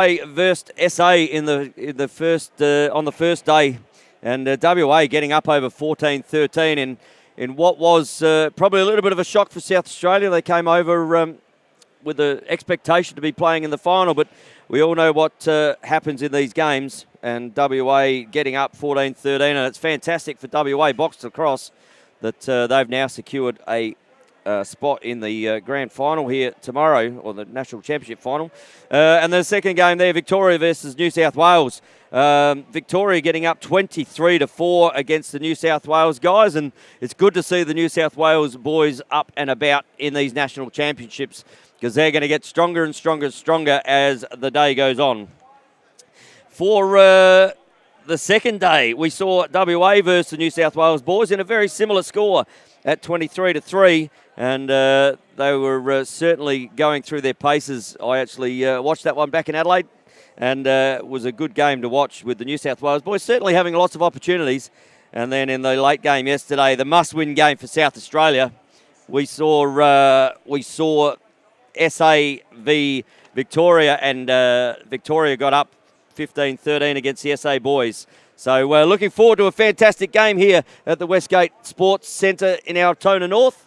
Versus SA in the first on the first day, and WA getting up over 14-13 in what was probably a little bit of a shock for South Australia. They came over with the expectation to be playing in the final, but we all know what happens in these games, and WA getting up 14-13, and it's fantastic for WA boxed across that they've now secured a spot in the grand final here tomorrow, or the National Championship final. And the second game there, Victoria versus New South Wales. Victoria getting up 23-4 against the New South Wales guys, and it's good to see the New South Wales boys up and about in these national championships, because they're going to get stronger and stronger and stronger as the day goes on. For the second day, we saw WA versus the New South Wales boys in a very similar score at 23-3, and they were certainly going through their paces. I actually watched that one back in Adelaide, and it was a good game to watch with the New South Wales boys certainly having lots of opportunities. And then in the late game yesterday, the must-win game for South Australia, we saw SA v Victoria, and Victoria got up 15-13 against the SA boys. So we're looking forward to a fantastic game here at the Westgate Sports Centre in Altona North.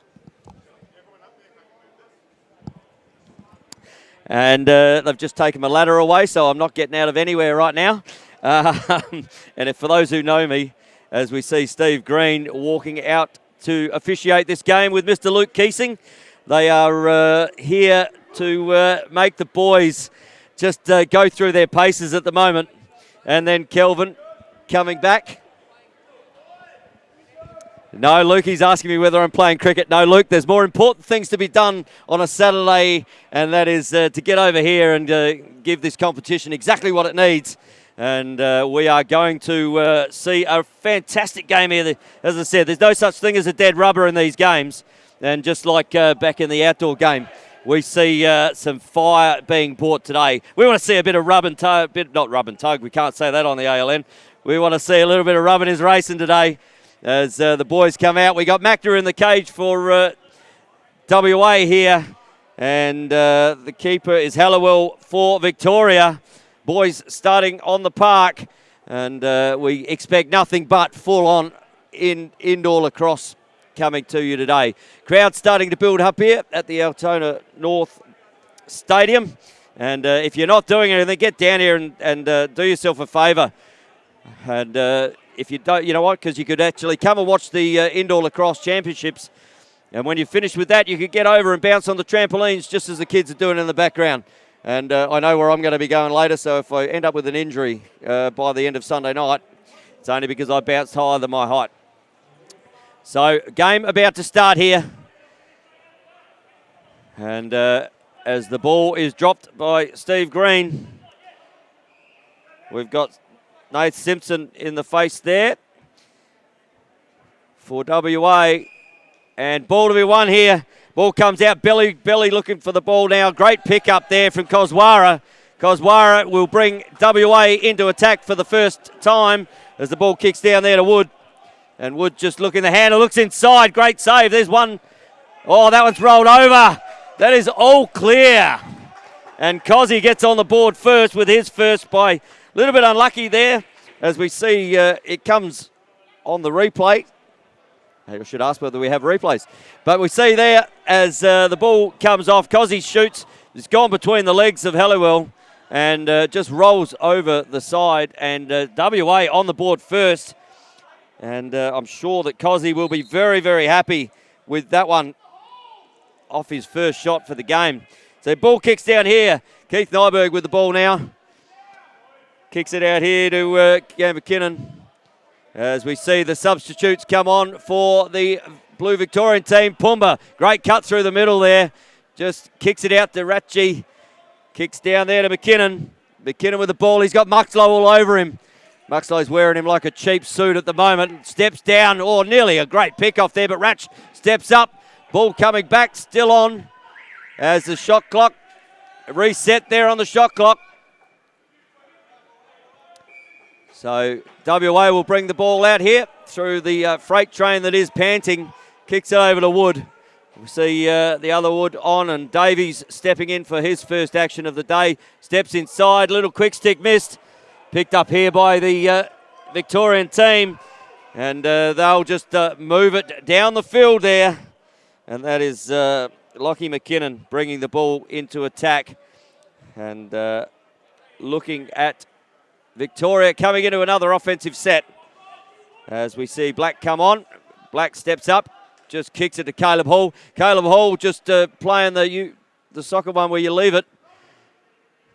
And they've just taken my ladder away, so I'm not getting out of anywhere right now. And for those who know me, as we see Steve Green walking out to officiate this game with Mr. Luke Keesing, they are here to make the boys just go through their paces at the moment. And then Kelvin coming back. No, Luke, he's asking me whether I'm playing cricket. No, Luke, there's more important things to be done on a Saturday, and that is to get over here and give this competition exactly what it needs. And we are going to see a fantastic game here. As I said, there's no such thing as a dead rubber in these games. And just like back in the outdoor game, we see some fire being brought today. We want to see a bit of rub and tug, not rub and tug, we can't say that on the ALN. We want to see a little bit of rubbing his racing today as the boys come out. We got Macta in the cage for WA here, and the keeper is Halliwell for Victoria. Boys starting on the park, and we expect nothing but full-on indoor lacrosse coming to you today. Crowd starting to build up here at the Altona North Stadium, and if you're not doing anything, get down here and do yourself a favour. And if you don't, you know what, because you could actually come and watch the Indoor Lacrosse Championships, and when you finish with that, you could get over and bounce on the trampolines just as the kids are doing in the background. And I know where I'm going to be going later, so if I end up with an injury by the end of Sunday night, it's only because I bounced higher than my height. So, game about to start here. And as the ball is dropped by Steve Green, we've got Nath Simpson in the face there for WA. And ball to be won here. Ball comes out, Belly looking for the ball now. Great pick up there from Koswara. Koswara will bring WA into attack for the first time as the ball kicks down there to Wood. And Wood just looking the handle, looks inside. Great save. There's one. Oh, that one's rolled over. That is all clear. And Cozzy gets on the board first with his first by a little bit unlucky there. As we see it comes on the replay. I should ask whether we have replays. But we see there as the ball comes off, Cozzy shoots. It's gone between the legs of Halliwell and just rolls over the side. And WA on the board first. And I'm sure that Cozzy will be very, very happy with that one off his first shot for the game. So ball kicks down here. Keith Nyberg with the ball now. Kicks it out here to Gam McKinnon. As we see the substitutes come on for the Blue Victorian team. Pumba, great cut through the middle there. Just kicks it out to Ratchi. Kicks down there to McKinnon. McKinnon with the ball. He's got Muxlow all over him. Muxlow's wearing him like a cheap suit at the moment. Steps down. Oh, nearly a great pick off there, but Ratch steps up. Ball coming back, still on as the shot clock reset there on the shot clock. So WA will bring the ball out here through the freight train that is Panting. Kicks it over to Wood. We see the other wood on, and Davies stepping in for his first action of the day. Steps inside, little quick stick missed. Picked up here by the Victorian team. And they'll just move it down the field there. And that is Lockie McKinnon bringing the ball into attack. And looking at Victoria coming into another offensive set. As we see Black come on. Black steps up, just kicks it to Caleb Hall. Caleb Hall just playing the soccer one where you leave it.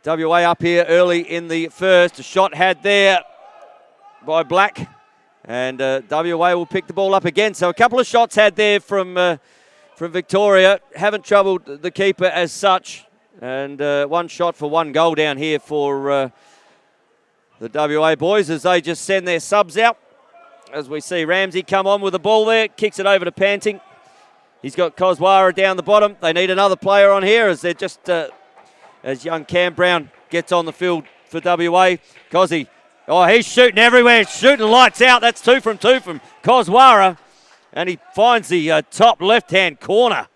WA up here early in the first. A shot had there by Black. And WA will pick the ball up again. So a couple of shots had there from Victoria. Haven't troubled the keeper as such. And one shot for one goal down here for the WA boys as they just send their subs out. As we see Ramsey come on with the ball there. Kicks it over to Panting. He's got Koswara down the bottom. They need another player on here as they're just, as young Cam Brown gets on the field for WA. Cosy. Oh, he's shooting everywhere. Shooting lights out. That's 2 from Koswara. And he finds the top left-hand corner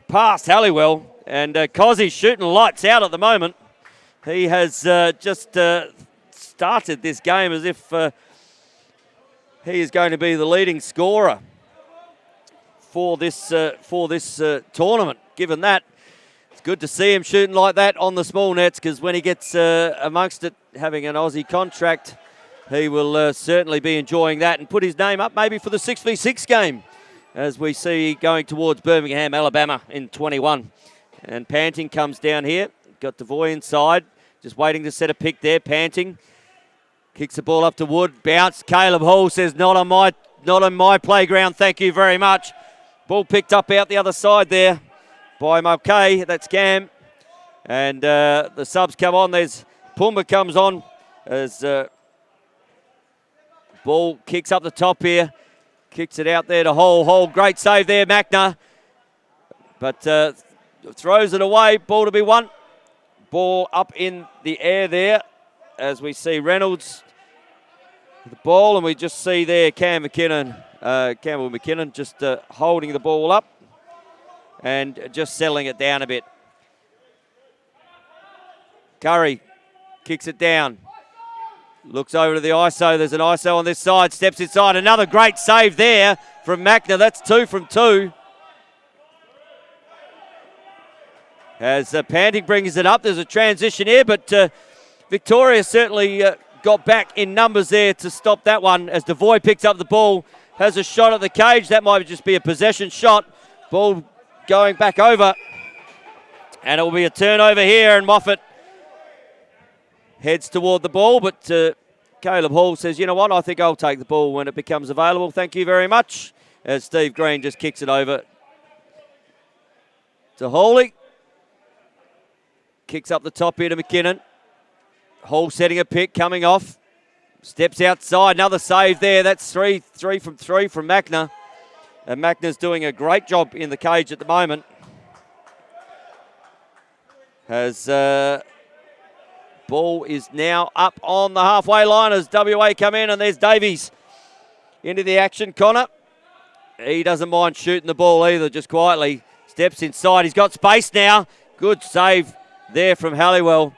past Halliwell. And Cossy's shooting lights out at the moment. He has just started this game as if he is going to be the leading scorer for this tournament. Given that, it's good to see him shooting like that on the small nets, because when he gets amongst it, having an Aussie contract, he will certainly be enjoying that and put his name up maybe for the 6v6 game, as we see going towards Birmingham, Alabama in 21. And Panting comes down here. Got Devoy inside, just waiting to set a pick there. Panting kicks the ball up to Wood. Bounce. Caleb Hall says, not on my playground, thank you very much. Ball picked up out the other side there by Mulcahy. That's Cam. And the subs come on. There's Pumba comes on as ball kicks up the top here. Kicks it out there to Hall. Hall, great save there, Macna. But throws it away. Ball to be won. Ball up in the air there as we see Reynolds with the ball, and we just see there Campbell McKinnon just holding the ball up and just settling it down a bit. Curry kicks it down. Looks over to the ISO. There's an ISO on this side. Steps inside. Another great save there from Macna. That's 2 from 2. As Panting brings it up. There's a transition here, but Victoria certainly got back in numbers there to stop that one. As Devoy picks up the ball, has a shot at the cage. That might just be a possession shot. Ball going back over. And it will be a turnover here, and Moffat heads toward the ball, but Caleb Hall says, you know what, I think I'll take the ball when it becomes available. Thank you very much. As Steve Green just kicks it over to Hawley. Kicks up the top here to McKinnon. Hall setting a pick, coming off. Steps outside, another save there. That's 3 from Macna. And Macna's doing a great job in the cage at the moment. As ball is now up on the halfway line as WA come in, and there's Davies into the action. Connor, he doesn't mind shooting the ball either, just quietly. Steps inside, he's got space now. Good save there from Halliwell.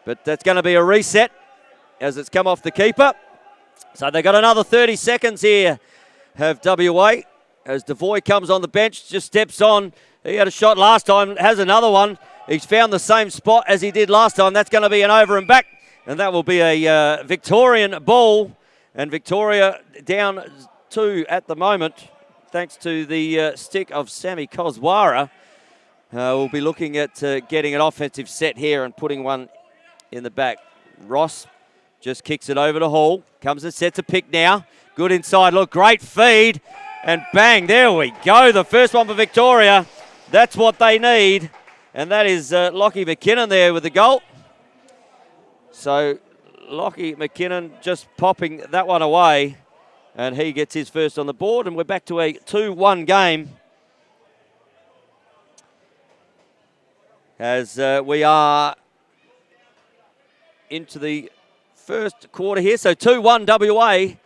But that's going to be a reset as it's come off the keeper. So they've got another 30 seconds here, have WA. As Devoy comes on the bench, just steps on. He had a shot last time, has another one. He's found the same spot as he did last time. That's going to be an over and back. And that will be a Victorian ball. And Victoria down 2 at the moment, thanks to the stick of Sammy Koswara. We'll be looking at getting an offensive set here and putting one in the back. Ross just kicks it over to Hall. Comes and sets a pick now. Good inside look. Great feed. And bang, there we go. The first one for Victoria. That's what they need. And that is Lockie McKinnon there with the goal. So Lockie McKinnon just popping that one away. And he gets his first on the board. And we're back to a 2-1 game. As we are into the first quarter here. So 2-1 WA.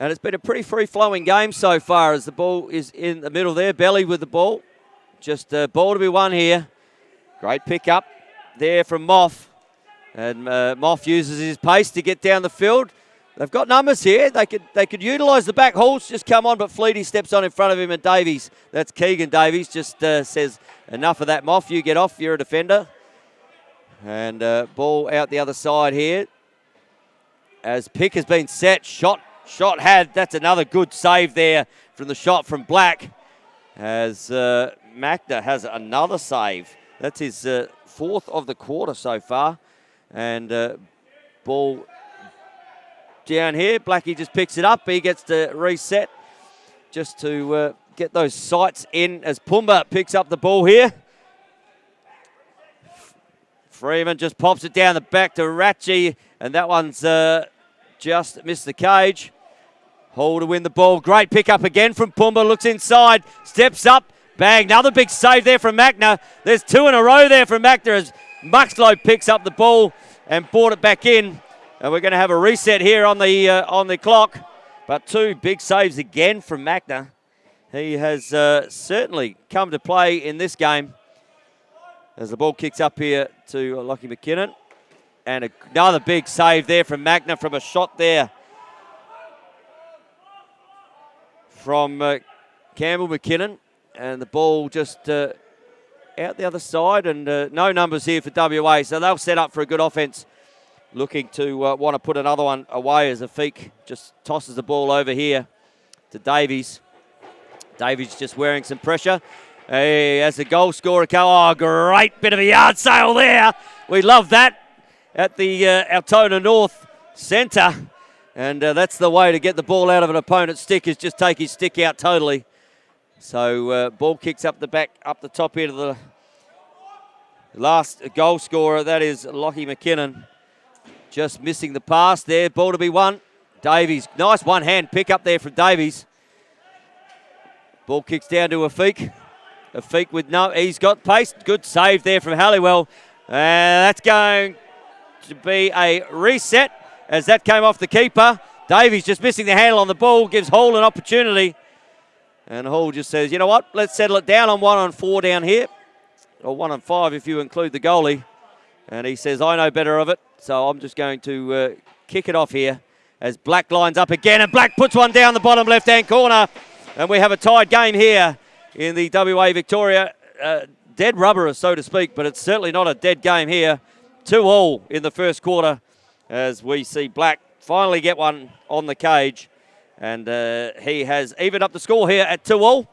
And it's been a pretty free-flowing game so far as the ball is in the middle there. Belly with the ball. Just a ball to be won here. Great pick up there from Moff. And Moff uses his pace to get down the field. They've got numbers here. They could utilise the back hauls, just come on, but Fleety steps on in front of him, and Davies, that's Keegan Davies, just says, enough of that, Moff. You get off. You're a defender. And ball out the other side here. As pick has been set, shot had. That's another good save there from the shot from Black. As Magda has another save. That's his fourth of the quarter so far. And ball down here. Blackie just picks it up. He gets to reset just to get those sights in as Pumba picks up the ball here. Freeman just pops it down the back to Ratchie, and that one's just missed the cage. Hall to win the ball. Great pick up again from Pumba. Looks inside, steps up, bang. Another big save there from Magna. There's two in a row there from Magna as Muxlow picks up the ball and brought it back in. And we're going to have a reset here on the clock. But two big saves again from Magna. He has certainly come to play in this game. As the ball kicks up here to Lockie McKinnon. And another big save there from Magna from a shot there from Campbell McKinnon. And the ball just out the other side. And no numbers here for WA. So they'll set up for a good offense. Looking to want to put another one away as VIC just tosses the ball over here to Davies. Davies just wearing some pressure. Hey, as the goal scorer come, oh, great bit of a yard sale there. We love that at the Altona North centre. And that's the way to get the ball out of an opponent's stick, is just take his stick out totally. So ball kicks up the back, up the top end of the last goal scorer. That is Lockie McKinnon. Just missing the pass there. Ball to be won. Davies, nice one-hand pick up there from Davies. Ball kicks down to VIC. VIC with he's got pace. Good save there from Halliwell. That's going to be a reset as that came off the keeper. Davies just missing the handle on the ball, gives Hall an opportunity. And Hall just says, you know what, let's settle it down on 1-on-4 down here. Or 1-on-5 if you include the goalie. And he says, I know better of it. So I'm just going to kick it off here as Black lines up again. And Black puts one down the bottom left-hand corner. And we have a tied game here in the WA Victoria. Dead rubber, so to speak, but it's certainly not a dead game here. 2-2 in the first quarter as we see Black finally get one on the cage. And he has evened up the score here at 2-2.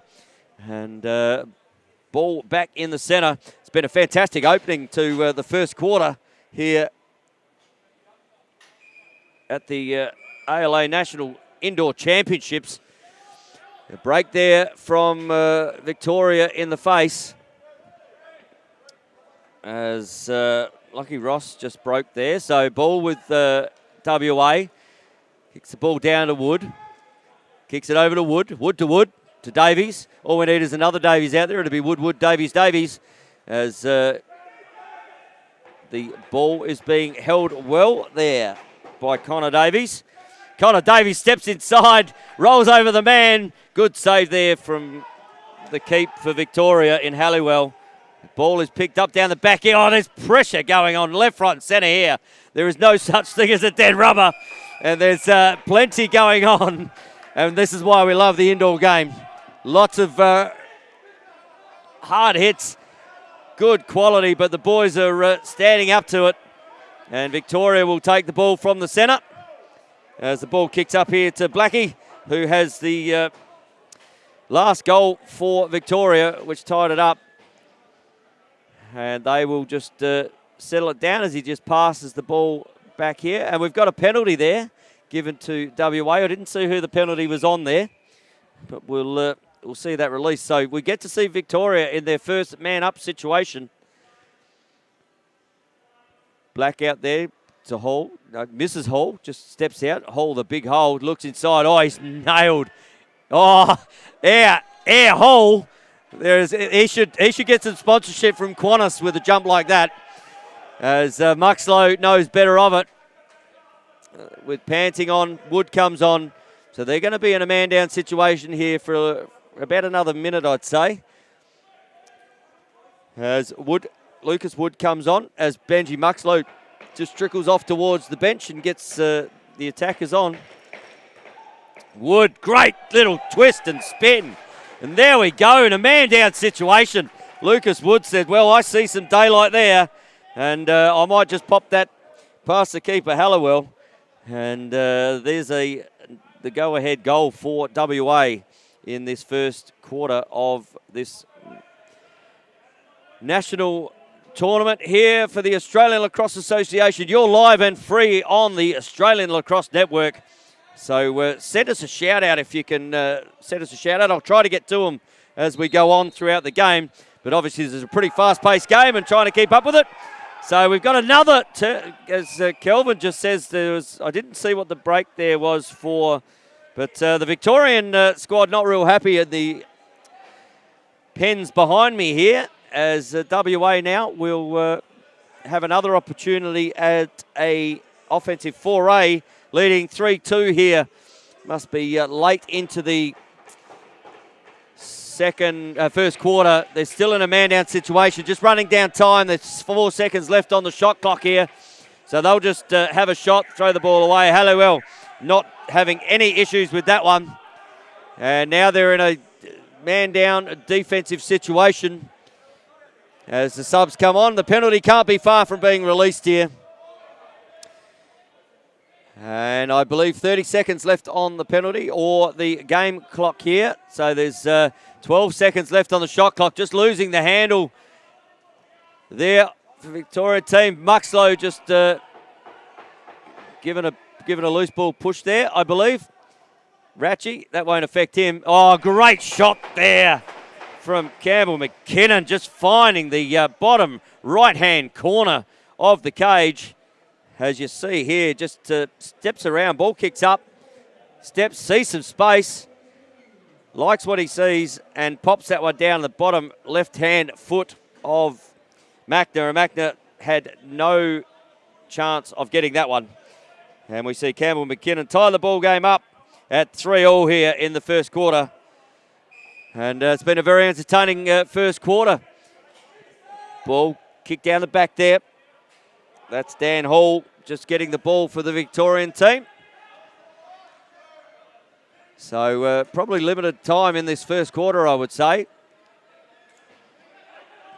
And ball back in the centre. It's been a fantastic opening to the first quarter here at the ALA National Indoor Championships. A break there from Victoria in the face as Lucky Ross just broke there. So ball with WA. Kicks the ball down to Wood. Kicks it over to Wood. Wood to Davies. All we need is another Davies out there. It'll be Wood, Davies. As the ball is being held well there by Connor Davies. Connor Davies steps inside, rolls over the man. Good save there from the keep for Victoria in Halliwell. The ball is picked up down the back here. Oh, there's pressure going on left, right and centre here. There is no such thing as a dead rubber. And there's plenty going on. And this is why we love the indoor game. Lots of hard hits. Good quality, but the boys are standing up to it. And Victoria will take the ball from the centre. As the ball kicks up here to Blackie, who has the last goal for Victoria, which tied it up. And they will just settle it down as he just passes the ball back here. And we've got a penalty there given to WA. I didn't see who the penalty was on there, but we'll see that release. So we get to see Victoria in their first man-up situation. Black out there to Hall. No, misses Hall, just steps out. Hall, the big hold, looks inside. Oh, he's nailed. Oh, air Hall. He should get some sponsorship from Qantas with a jump like that. As Muxlow knows better of it. With panting on, Wood comes on. So they're going to be in a man-down situation here for about another minute, I'd say. As Lucas Wood comes on, as Benji Muxlow just trickles off towards the bench and gets the attackers on. Wood, great little twist and spin. And there we go, in a man-down situation. Lucas Wood said, well, I see some daylight there, and I might just pop that past the keeper, Halliwell. And there's the go-ahead goal for WA in this first quarter of this national tournament here for the Australian Lacrosse Association. You're live and free on the Australian Lacrosse Network. So send us a shout out if you can send us a shout out. I'll try to get to them as we go on throughout the game. But obviously this is a pretty fast-paced game and trying to keep up with it. So we've got another, as Kelvin just says, I didn't see what the break there was for, but the Victorian squad not real happy at the pens behind me here, as WA now will have another opportunity at a offensive foray, leading 3-2 here. Must be late into the first quarter. They're still in a man-down situation, just running down time. There's 4 seconds left on the shot clock here. So they'll just have a shot, throw the ball away. Halliwell not having any issues with that one. And now they're in a man-down defensive situation. As the subs come on, the penalty can't be far from being released here. And I believe 30 seconds left on the penalty or the game clock here. So there's 12 seconds left on the shot clock. Just losing the handle there for the Victoria team. Muxlow just given a loose ball push there, I believe. Ratchie, that won't affect him. Oh, great shot there from Campbell McKinnon, just finding the bottom right-hand corner of the cage. As you see here, just steps around, ball kicks up, steps, sees some space, likes what he sees, and pops that one down the bottom left-hand foot of Macna. And Macna had no chance of getting that one. And we see Campbell McKinnon tie the ball game up at 3-3 here in the first quarter. And it's been a very entertaining first quarter. Ball kicked down the back there. That's Dan Hall just getting the ball for the Victorian team. So probably limited time in this first quarter, I would say.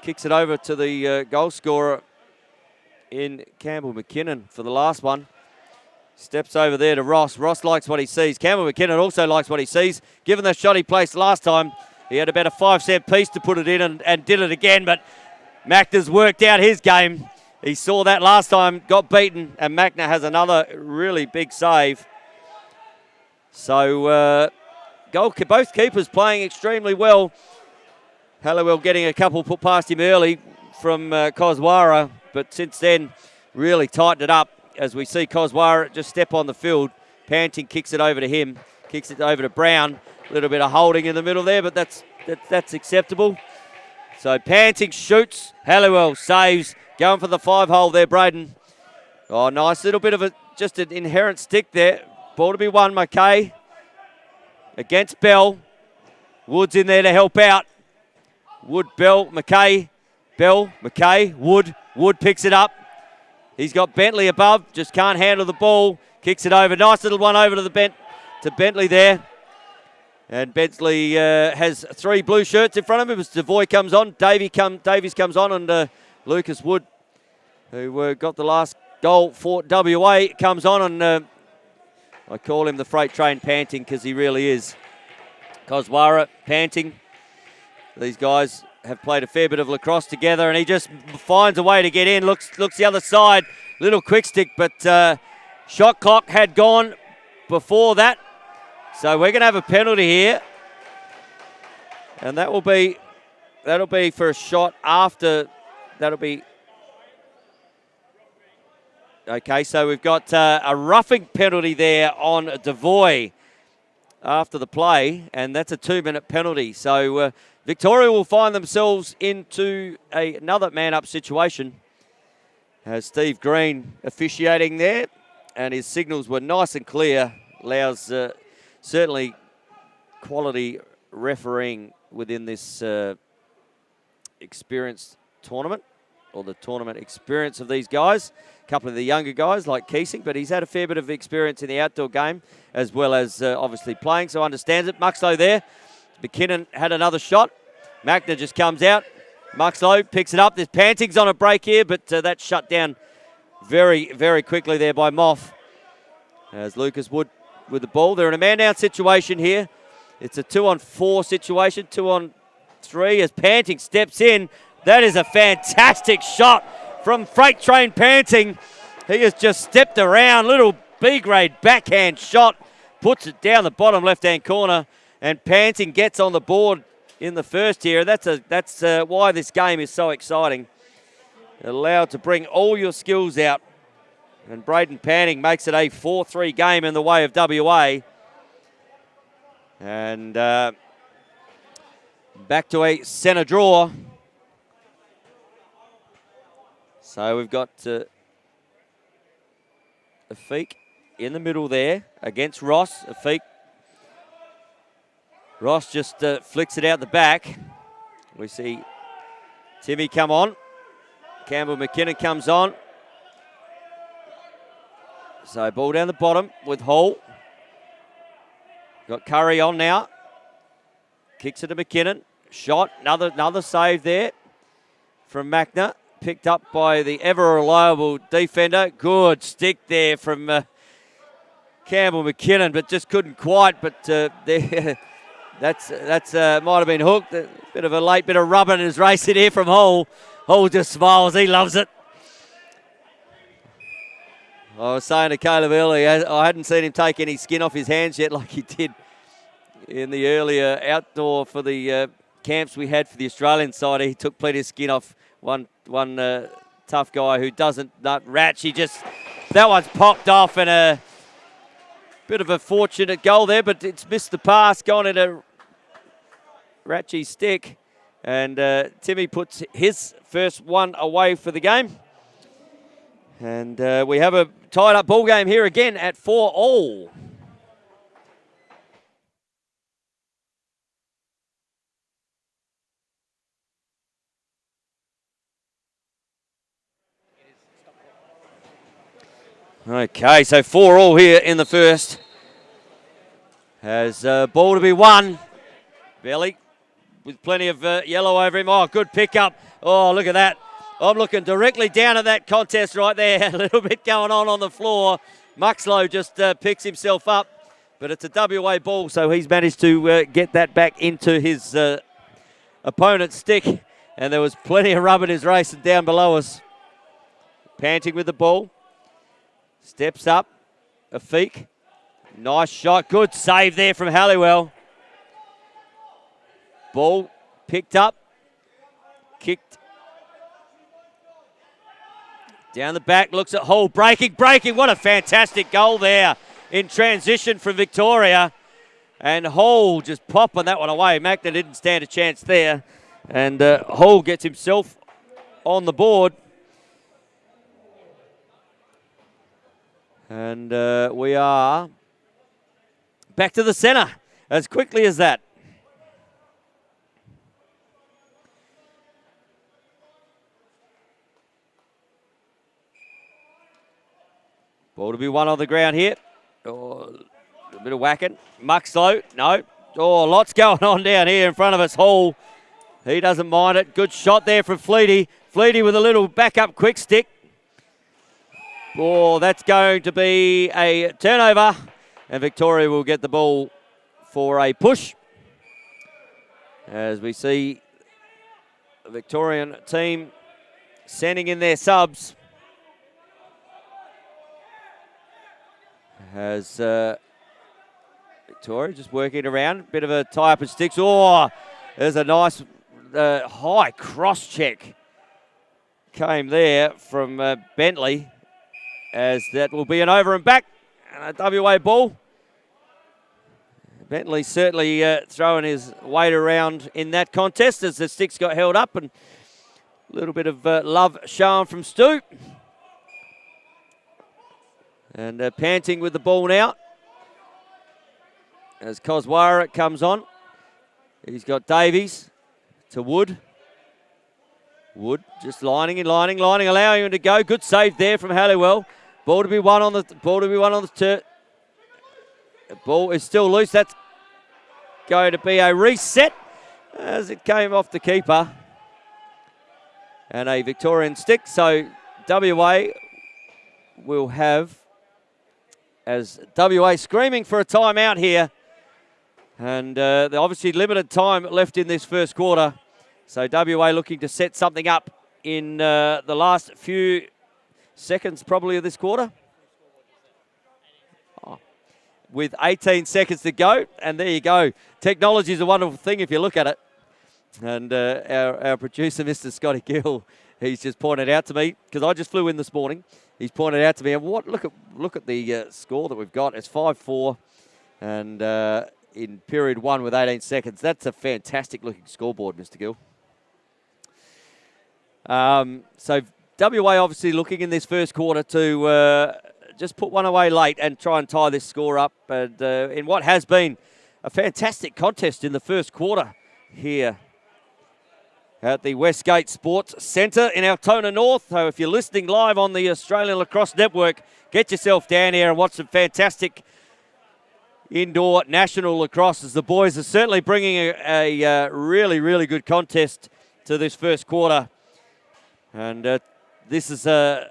Kicks it over to the goal scorer in Campbell McKinnon for the last one. Steps over there to Ross. Ross likes what he sees. Campbell McKinnon also likes what he sees. Given the shot he placed last time, he had about a 5-cent piece to put it in and did it again, but Macna's worked out his game. He saw that last time, got beaten, and Macna has another really big save. So both keepers playing extremely well. Halliwell getting a couple put past him early from Koswara, but since then really tightened it up as we see Koswara just step on the field. Panting kicks it over to him, kicks it over to Brown. A little bit of holding in the middle there, but that's acceptable. So Panting shoots, Halliwell saves. Going for the 5-hole there, Braden. Oh, nice little bit of just an inherent stick there. Ball to be won, McKay. Against Bell. Wood's in there to help out. Wood, Bell, McKay. Bell, McKay, Wood. Wood picks it up. He's got Bentley above, just can't handle the ball. Kicks it over. Nice little one over to Bentley there. And Bentley has 3 blue shirts in front of him as Devoy comes on. Davies comes on, and Lucas Wood, who got the last goal for WA, comes on, and I call him the freight train Panting because he really is. Koswara, Panting. These guys have played a fair bit of lacrosse together, and he just finds a way to get in, looks the other side. Little quick stick, but shot clock had gone before that. So we're going to have a penalty here. And that'll be for a shot after. That'll be... Okay, so we've got a roughing penalty there on Devoy after the play, and that's a 2-minute penalty. So Victoria will find themselves into another man-up situation. Steve Green officiating there, and his signals were nice and clear. Allows certainly quality refereeing within this experienced tournament or the tournament experience of these guys. A couple of the younger guys like Keesing, but he's had a fair bit of experience in the outdoor game as well as obviously playing, so understands it. Muxlow there. McKinnon had another shot. Magna just comes out. Muxlow picks it up. There's Panting's on a break here, but that's shut down very, very quickly there by Moff. As Lucas Wood with the ball. They're in a man-down situation here. It's a 2-on-4 situation, 2-on-3 as Panting steps in. That is a fantastic shot from Freight Train Panting. He has just stepped around, little B-grade backhand shot, puts it down the bottom left-hand corner, and Panting gets on the board in the first here. That's why this game is so exciting. Allowed to bring all your skills out, and Braden Panting makes it a 4-3 game in the way of WA. And back to a centre draw. So we've got Afiq in the middle there against Ross. Afiq. Ross just flicks it out the back. We see Timmy come on. Campbell McKinnon comes on. So ball down the bottom with Hall. Got Curry on now. Kicks it to McKinnon. Shot. Another save there from Magna. Picked up by the ever-reliable defender. Good stick there from Campbell McKinnon, but just couldn't quite. But that's might have been hooked. A bit of a late bit of rubbing his race in here from Hall. Hall just smiles. He loves it. I was saying to Caleb earlier, I hadn't seen him take any skin off his hands yet like he did in the earlier outdoor for the camps we had for the Australian side. He took plenty of skin off one tough guy who doesn't nut Ratch. That one's popped off, and a bit of a fortunate goal there, but it's missed the pass, gone into Ratchy's stick, and Timmy puts his first one away for the game. And we have a tied-up ball game here again at 4-all. Okay, so 4-all here in the first. Has ball to be won. Belly with plenty of yellow over him. Oh, good pickup. Oh, look at that. I'm looking directly down at that contest right there. A little bit going on the floor. Muxlow just picks himself up, but it's a WA ball, so he's managed to get that back into his opponent's stick, and there was plenty of rub in his race and down below us. Panting with the ball. Steps up. Afiq. Nice shot. Good save there from Halliwell. Ball picked up. Kicked. Down the back. Looks at Hall. Breaking. What a fantastic goal there in transition from Victoria. And Hall just popping that one away. Magna didn't stand a chance there. And Hall gets himself on the board. And we are back to the centre as quickly as that. Ball to be won on the ground here. Oh, a bit of whacking. Muxlow, no. Oh, lots going on down here in front of us. Hall, he doesn't mind it. Good shot there from Fleety. Fleety with a little backup quick stick. Oh, that's going to be a turnover, and Victoria will get the ball for a push. As we see the Victorian team sending in their subs. Has Victoria just working around, bit of a tie up and sticks. Oh, there's a nice high cross check came there from Bentley. As that will be an over and back, and a WA ball. Bentley certainly throwing his weight around in that contest as the sticks got held up, and a little bit of love shown from Stu. And Panting with the ball now. As Coswara comes on. He's got Davies to Wood. Wood just lining, allowing him to go. Good save there from Halliwell. Ball to be won on the turf. The ball is still loose. That's going to be a reset as it came off the keeper. And a Victorian stick. So WA will have, as WA screaming for a timeout here. And they're obviously limited time left in this first quarter. So WA looking to set something up in the last few seconds probably of this quarter. With 18 seconds to go. And there you go. Technology is a wonderful thing if you look at it. And our producer, Mr. Scotty Gill, he's just pointed out to me, because I just flew in this morning. He's pointed out to me, and look at the score that we've got. It's 5-4. And in period 1 with 18 seconds. That's a fantastic looking scoreboard, Mr. Gill. So WA obviously looking in this first quarter to just put one away late and try and tie this score up. And in what has been a fantastic contest in the first quarter here at the Westgate Sports Centre in Altona North. So if you're listening live on the Australian Lacrosse Network, get yourself down here and watch some fantastic indoor national lacrosse, as the boys are certainly bringing a really, really good contest to this first quarter. And this is a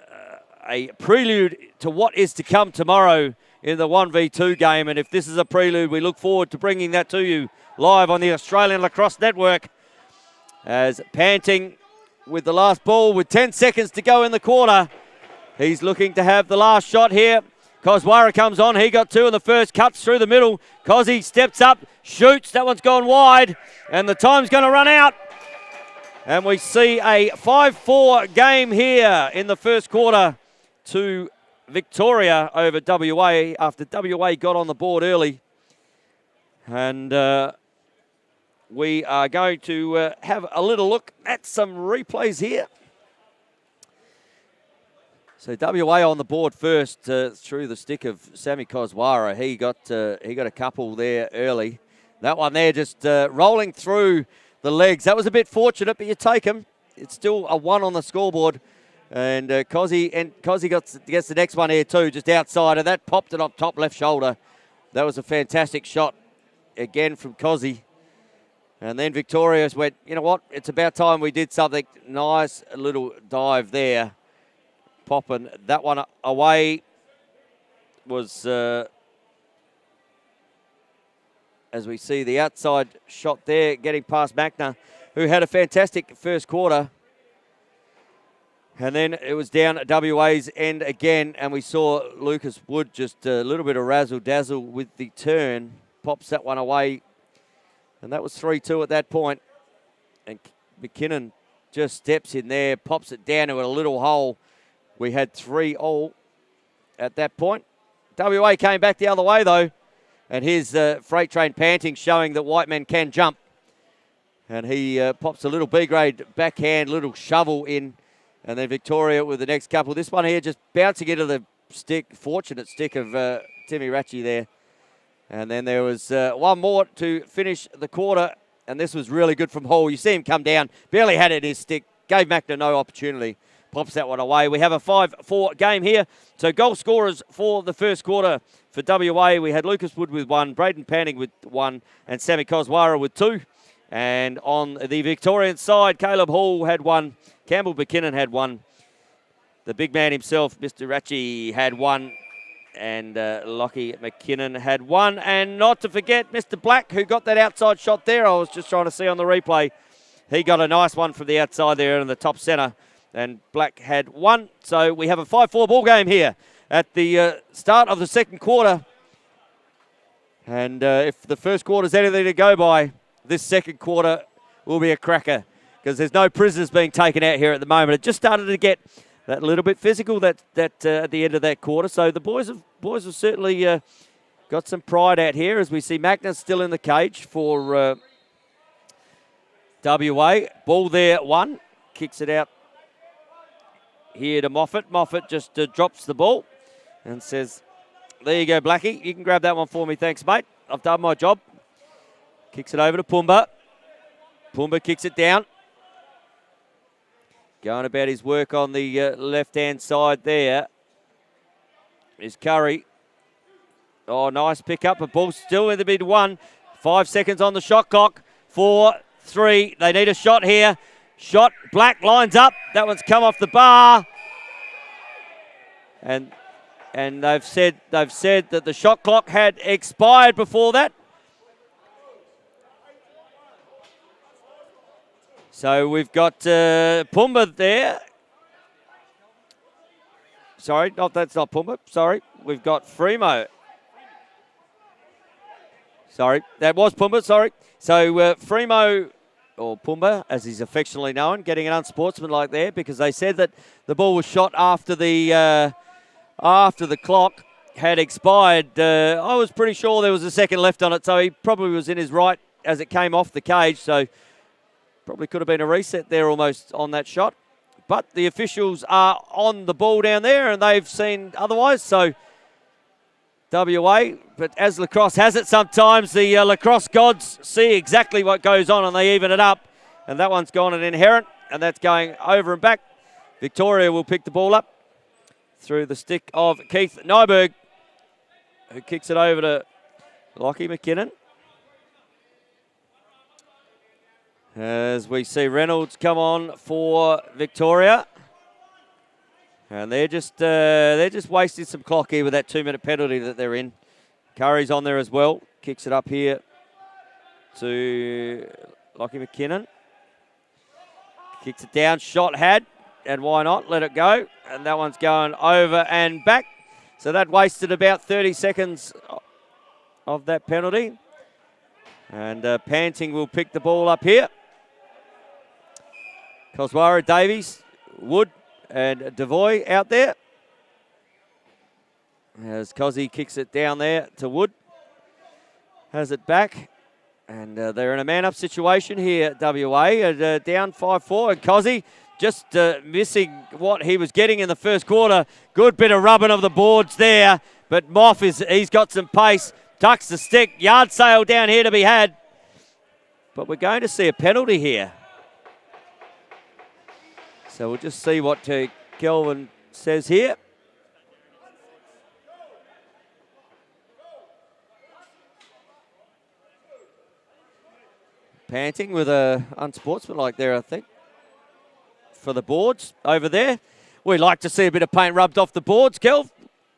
prelude to what is to come tomorrow in the 1v2 game. And if this is a prelude, we look forward to bringing that to you live on the Australian Lacrosse Network. As Panting with the last ball with 10 seconds to go in the quarter. He's looking to have the last shot here. Koswara comes on. He got 2 in the first, cuts through the middle. Cozzy steps up, shoots. That one's gone wide. And the time's going to run out. And we see a 5-4 game here in the first quarter to Victoria over WA after WA got on the board early. And we are going to have a little look at some replays here. So WA on the board first through the stick of Sammy Koswara. He got a couple there early. That one there just rolling through the legs. That was a bit fortunate, but you take him. It's still a 1 on the scoreboard. And Cozzy gets the next one here too, just outside. And that popped it up top left shoulder. That was a fantastic shot again from Cozzy. And then Victoria went, you know what? It's about time we did something. Nice little dive there. Popping that one away was, as we see the outside shot there, getting past Magna, who had a fantastic first quarter. And then it was down at WA's end again, and we saw Lucas Wood just a little bit of razzle-dazzle with the turn. Pops that one away, and that was 3-2 at that point. And McKinnon just steps in there, pops it down to a little hole. We had 3 all at that point. WA came back the other way, though. And here's Freight Train Panting showing that white men can jump. And he pops a little B-grade backhand, little shovel in. And then Victoria with the next couple. This one here just bouncing into the stick, fortunate stick of Timmy Ratchie there. And then there was one more to finish the quarter. And this was really good from Hall. You see him come down, barely had it in his stick, gave Magna no opportunity. Pops that one away. We have a 5-4 game here. So goal scorers for the first quarter for WA. We had Lucas Wood with 1, Braden Panning with 1, and Sammy Koswara with 2. And on the Victorian side, Caleb Hall had 1, Campbell McKinnon had 1. The big man himself, Mr. Ratchie, had 1. And Lockie McKinnon had 1. And not to forget Mr. Black, who got that outside shot there. I was just trying to see on the replay. He got a nice one from the outside there in the top centre. And Black had 1. So we have a 5-4 ball game here at the start of the second quarter. And if the first quarter is anything to go by, this second quarter will be a cracker, because there's no prisoners being taken out here at the moment. It just started to get that little bit physical that at the end of that quarter. So the boys have certainly got some pride out here, as we see Magnus still in the cage for WA. Ball there, 1. Kicks it out here to Moffat. Moffat just drops the ball and says, there you go, Blackie. You can grab that one for me. Thanks, mate. I've done my job. Kicks it over to Pumba. Pumba kicks it down. Going about his work on the left-hand side there is Curry. Oh, nice pick up. A ball still in the mid-1. 5 seconds on the shot clock. 4, 3. They need a shot here. Shot. Black lines up. That one's come off the bar. And they've said that the shot clock had expired before that. So we've got Pumba there. Sorry, that's not Pumba. Sorry, we've got Fremo. Sorry, that was Pumba. Sorry. So Fremo, or Pumba, as he's affectionately known, getting an unsportsmanlike there because they said that the ball was shot after the clock had expired. I was pretty sure there was a second left on it, so he probably was in his right as it came off the cage. So probably could have been a reset there almost on that shot. But the officials are on the ball down there and they've seen otherwise. So WA, but as lacrosse has it sometimes, the lacrosse gods see exactly what goes on and they even it up. And that one's gone an inherent and that's going over and back. Victoria will pick the ball up through the stick of Keith Nyberg, who kicks it over to Lockie McKinnon. As we see Reynolds come on for Victoria. And they're just wasting some clock here with that 2-minute penalty that they're in. Curry's on there as well. Kicks it up here to Lockie McKinnon. Kicks it down, shot had, and why not? Let it go. And that one's going over and back. So that wasted about 30 seconds of that penalty. And Panting will pick the ball up here. Koswara, Davies, Wood and Devoy out there. As Cozzy kicks it down there to Wood. Has it back. And they're in a man-up situation here at WA. Down 5-4. And Cozzy just missing what he was getting in the first quarter. Good bit of rubbing of the boards there. But Moff, he's got some pace. Tucks the stick. Yard sale down here to be had. But we're going to see a penalty here. So we'll just see what Kelvin says here. Panting with a unsportsmanlike there, I think, for the boards over there. We like to see a bit of paint rubbed off the boards, Kelv.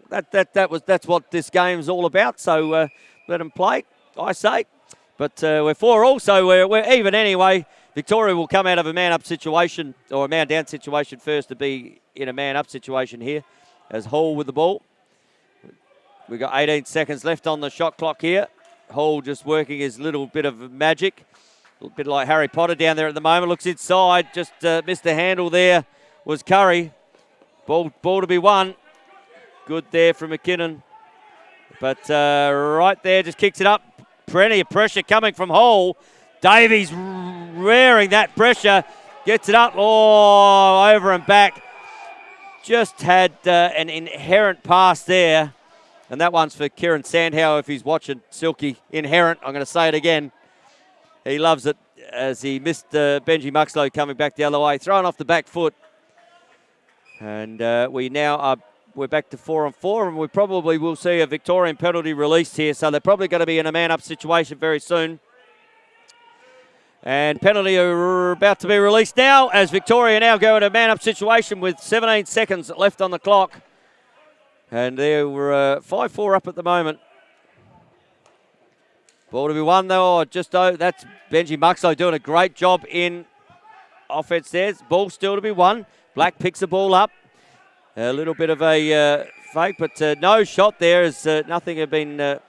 That's what this game's all about. So let them play, I say. But we're 4-all, so we're even anyway. Victoria will come out of a man-up situation, or a man-down situation first to be in a man-up situation here as Hall with the ball. We've got 18 seconds left on the shot clock here. Hall just working his little bit of magic. A little bit like Harry Potter down there at the moment. Looks inside, just missed the handle there was Curry. Ball to be won. Good there from McKinnon. But right there, just kicks it up. Plenty of pressure coming from Hall. Davies rearing that pressure. Gets it up, over and back. Just had an inherent pass there. And that one's for Kieran Sandhauer if he's watching. Silky, inherent. I'm going to say it again. He loves it as he missed Benji Muxlow coming back the other way. Thrown off the back foot. And we're back to 4-on-4, and we probably will see a Victorian penalty released here. So they're probably going to be in a man-up situation very soon. And penalty are about to be released now as Victoria now go into a man-up situation with 17 seconds left on the clock. And they were 5-4 up at the moment. Ball to be won though. That's Benji Muxlow doing a great job in offense there. Ball still to be won. Black picks the ball up. A little bit of a fake, but no shot there as nothing had been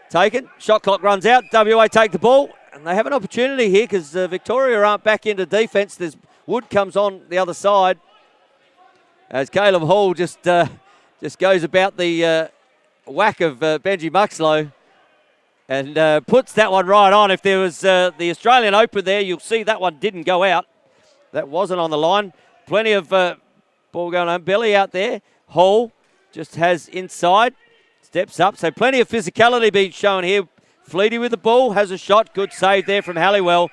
taken. Shot clock runs out. WA take the ball. And they have an opportunity here because Victoria aren't back into defence. Wood comes on the other side as Caleb Hall just goes about the whack of Benji Muxlow and puts that one right on. If there was the Australian Open there, you'll see that one didn't go out. That wasn't on the line. Plenty of ball going on. Belly out there. Hall just has inside. Steps up. So plenty of physicality being shown here. Fleety with the ball, has a shot. Good save there from Halliwell.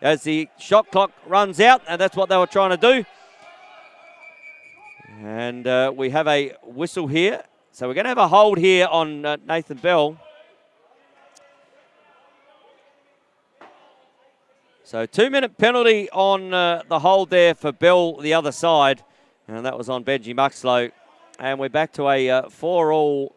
as the shot clock runs out, and that's what they were trying to do. And we have a whistle here. So we're going to have a hold here on Nathan Bell. So 2-minute penalty on the hold there for Bell, the other side. And that was on Benji Muxlow. And we're back to a 4-all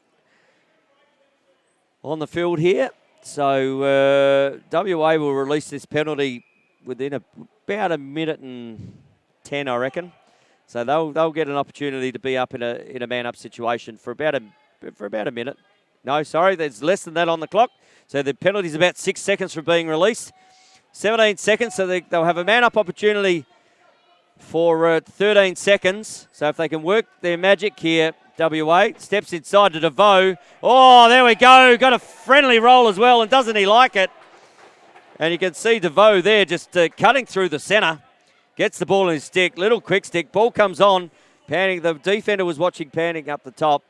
on the field here. So WA will release this penalty within about a minute and 10, I reckon. So they'll get an opportunity to be up in a man-up situation for about a minute. No, sorry, there's less than that on the clock. So the penalty's about 6 seconds from being released. 17 seconds, so they'll have a man-up opportunity for 13 seconds. So if they can work their magic here, WA steps inside to DeVoe. Oh, there we go. Got a friendly roll as well, and doesn't he like it? And you can see DeVoe there just cutting through the centre. Gets the ball in his stick. Little quick stick. Ball comes on. Panning. The defender was watching Panning up the top.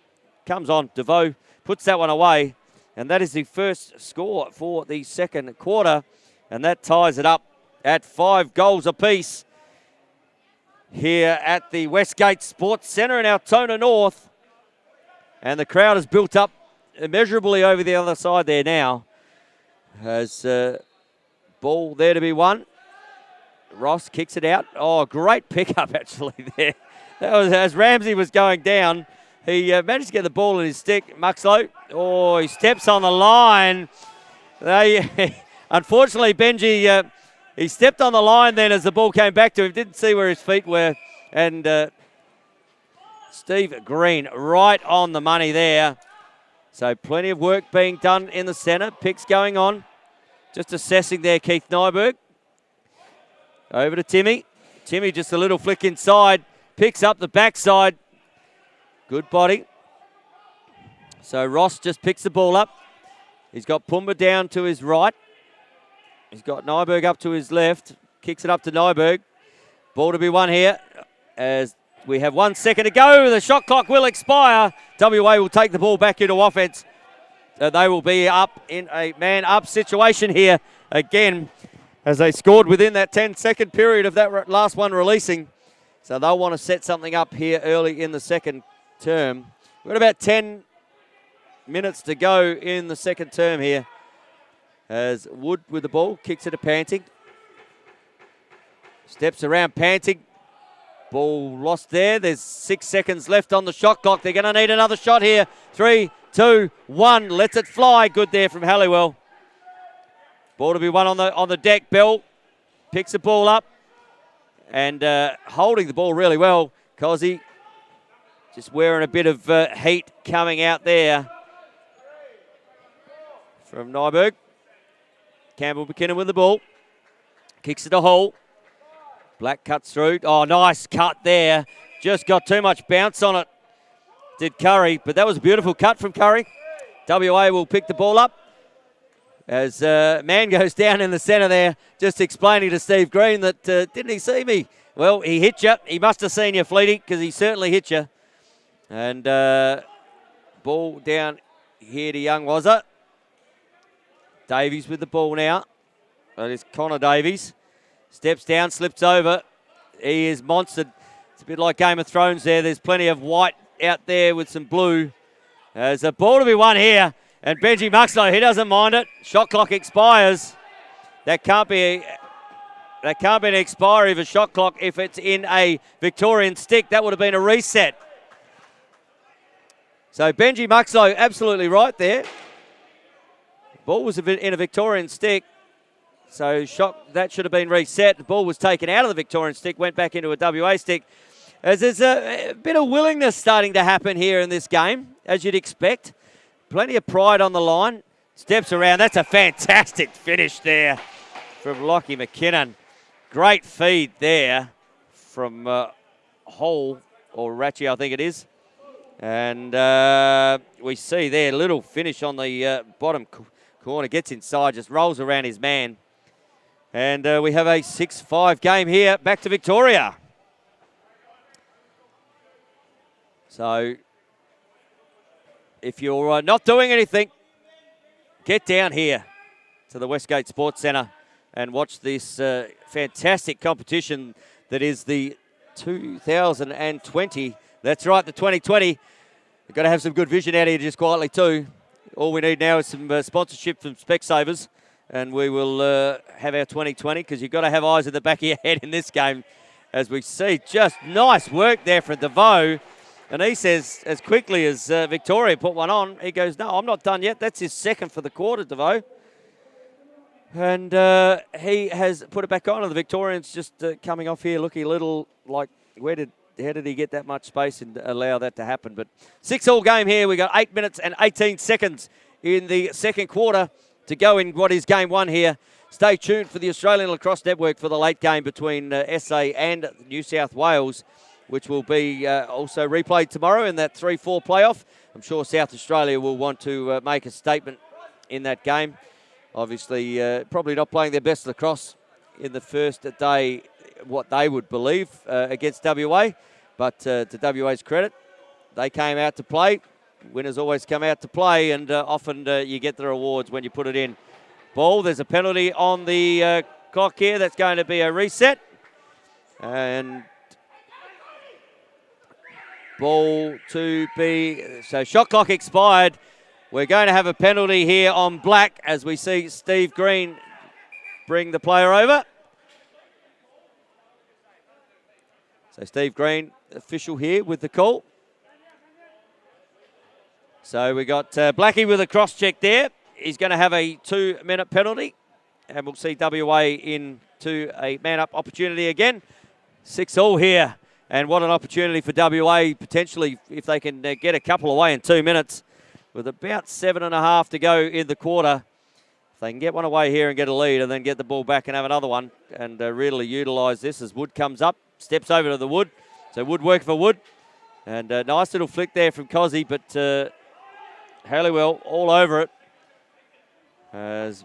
Comes on. DeVoe puts that one away. And that is the first score for the second quarter. And that ties it up at 5 goals apiece here at the Westgate Sports Centre in Altona North. And the crowd has built up immeasurably over the other side there now. As ball there to be won. Ross kicks it out. Oh, great pickup actually there. That was as Ramsey was going down. He managed to get the ball in his stick. Muxlow. Oh, he steps on the line. Unfortunately, Benji, he stepped on the line then as the ball came back to him. Didn't see where his feet were. And Steve Green right on the money there. So plenty of work being done in the centre. Picks going on. Just assessing there, Keith Nyberg. Over to Timmy. Timmy just a little flick inside. Picks up the backside. Good body. So Ross just picks the ball up. He's got Pumba down to his right. He's got Nyberg up to his left. Kicks it up to Nyberg. Ball to be won here as we have 1 second to go. The shot clock will expire. WA will take the ball back into offense. So they will be up in a man-up situation here again, as they scored within that 10-second period of that last one releasing. So they'll want to set something up here early in the second term. We've got about 10 minutes to go in the second term here. As Wood with the ball, kicks it to Panting. Steps around Panting. Ball lost there. There's 6 seconds left on the shot clock. They're going to need another shot here. 3, 2, 1. Lets it fly. Good there from Halliwell. Ball to be won on the deck. Bell picks the ball up and holding the ball really well. Cozzy just wearing a bit of heat coming out there from Nyberg. Campbell McKinnon with the ball. Kicks it a hole. Black cuts through. Oh, nice cut there. Just got too much bounce on it, did Curry. But that was a beautiful cut from Curry. WA will pick the ball up. As man goes down in the centre there, just explaining to Steve Green that, didn't he see me? Well, he hit you. He must have seen you, Fleety, because he certainly hit you. And ball down here to Young Wazza. Davies with the ball now. That is Connor Davies. Steps down, slips over. He is monstered. It's a bit like Game of Thrones there. There's plenty of white out there with some blue. There's a ball to be won here. And Benji Muxlow, he doesn't mind it. Shot clock expires. That can't be an expiry of a shot clock if it's in a Victorian stick. That would have been a reset. So Benji Muxlow, absolutely right there. Ball was in a Victorian stick. So that should have been reset. The ball was taken out of the Victorian stick, went back into a WA stick. As there's a bit of willingness starting to happen here in this game, as you'd expect. Plenty of pride on the line. Steps around. That's a fantastic finish there from Lockie McKinnon. Great feed there from Hall, or Ratchie, I think it is. And we see there, little finish on the bottom corner. Gets inside, just rolls around his man. And we have a 6-5 game here. Back to Victoria. So if you're not doing anything, get down here to the Westgate Sports Centre and watch this fantastic competition that is the 2020. That's right, the 2020. We've got to have some good vision out here just quietly too. All we need now is some sponsorship from Specsavers, and we will have our 2020, because you've got to have eyes in the back of your head in this game, as we see just nice work there from DeVoe. And he says, as quickly as Victoria put one on, he goes, no, I'm not done yet. That's his second for the quarter, DeVoe. And he has put it back on, and the Victorians just coming off here looking a little like, how did he get that much space and allow that to happen? But 6-all game here. We got 8 minutes and 18 seconds in the second quarter to go in what is game one here. Stay tuned for the Australian Lacrosse Network for the late game between SA and New South Wales, which will be also replayed tomorrow in that 3-4 playoff. I'm sure South Australia will want to make a statement in that game. Obviously, probably not playing their best lacrosse in the first day, what they would believe, against WA. But to WA's credit, they came out to play. Winners always come out to play, and often you get the rewards when you put it in. Ball, there's a penalty on the clock here. That's going to be a reset. And ball to be, so shot clock expired. We're going to have a penalty here on Black as we see Steve Green bring the player over. So Steve Green, official here with the call. So we got Blackie with a cross check there. He's going to have a 2-minute penalty, and we'll see WA into a man-up opportunity again. 6-all here, and what an opportunity for WA potentially if they can get a couple away in 2 minutes with about 7.5 to go in the quarter. If they can get one away here and get a lead and then get the ball back and have another one and really utilise this as Wood comes up, steps over to the Wood. So Wood working for Wood, and a nice little flick there from Cozzy, but Halliwell all over it. As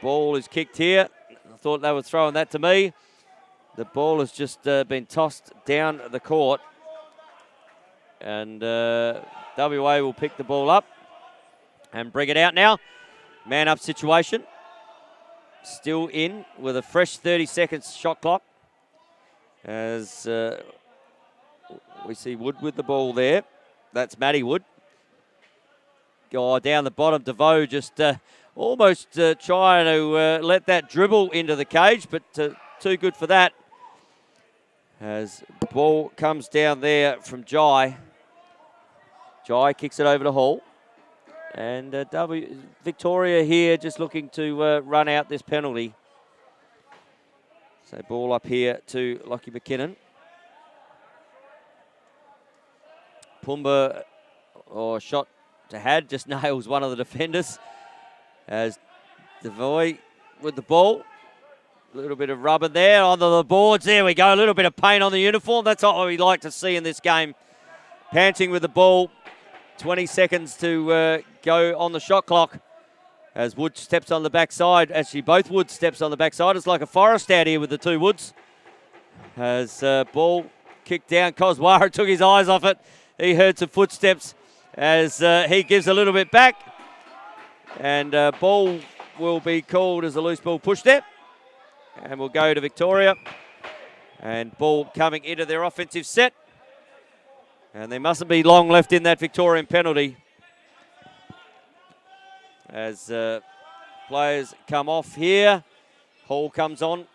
ball is kicked here. I thought they were throwing that to me. The ball has just been tossed down the court. And WA will pick the ball up and bring it out now. Man up situation. Still in with a fresh 30 seconds shot clock. As we see Wood with the ball there. That's Matty Wood. Go down the bottom. DeVoe just almost trying to let that dribble into the cage, but too good for that. As the ball comes down there from Jai. Jai kicks it over to Hall. And Victoria here just looking to run out this penalty. So ball up here to Lockie McKinnon. Pumba, or shot to Had, just nails one of the defenders. As DeVoe with the ball. A little bit of rubber there on the boards. There we go. A little bit of paint on the uniform. That's what we like to see in this game. Panting with the ball. 20 seconds to go on the shot clock. As Wood steps on the backside. Actually, both Woods steps on the backside. It's like a forest out here with the two Woods. As ball kicked down. Koswara took his eyes off it. He heard some footsteps as he gives a little bit back. And ball will be called as a loose ball push step. And we'll go to Victoria. And ball coming into their offensive set. And there mustn't be long left in that Victorian penalty. As players come off here. Hall comes on.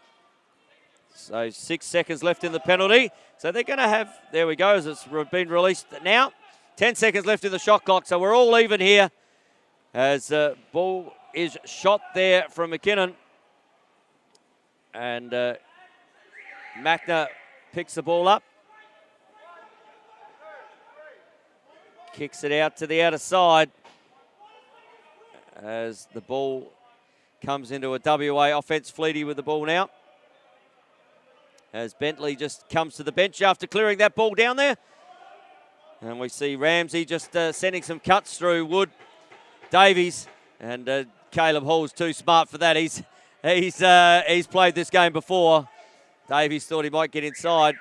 So 6 seconds left in the penalty. So they're going to have, there we go, as it's been released now. 10 seconds left in the shot clock. So we're all even here. As ball is shot there from McKinnon. And Machner picks the ball up. Kicks it out to the outer side. As the ball comes into a WA offense. Fleety with the ball now. As Bentley just comes to the bench after clearing that ball down there. And we see Ramsey just sending some cuts through Wood, Davies, and Caleb Hall's too smart for that. He's played this game before. Davies thought he might get inside.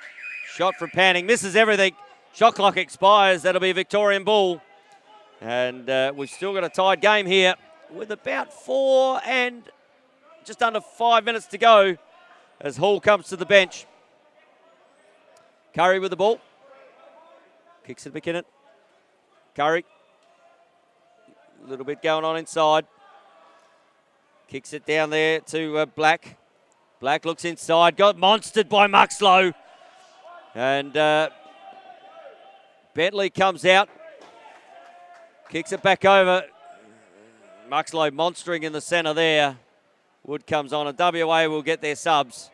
Shot from Panning, misses everything. Shot clock expires. That'll be a Victorian ball. And we've still got a tied game here with about 4 and just under 5 minutes to go as Hall comes to the bench. Curry with the ball. Kicks it to McKinnon. Curry. A little bit going on inside. Kicks it down there to Black. Black looks inside. Got monstered by Muxlow. And Bentley comes out. Kicks it back over. Muxlow monstering in the centre there. Wood comes on, and WA will get their subs.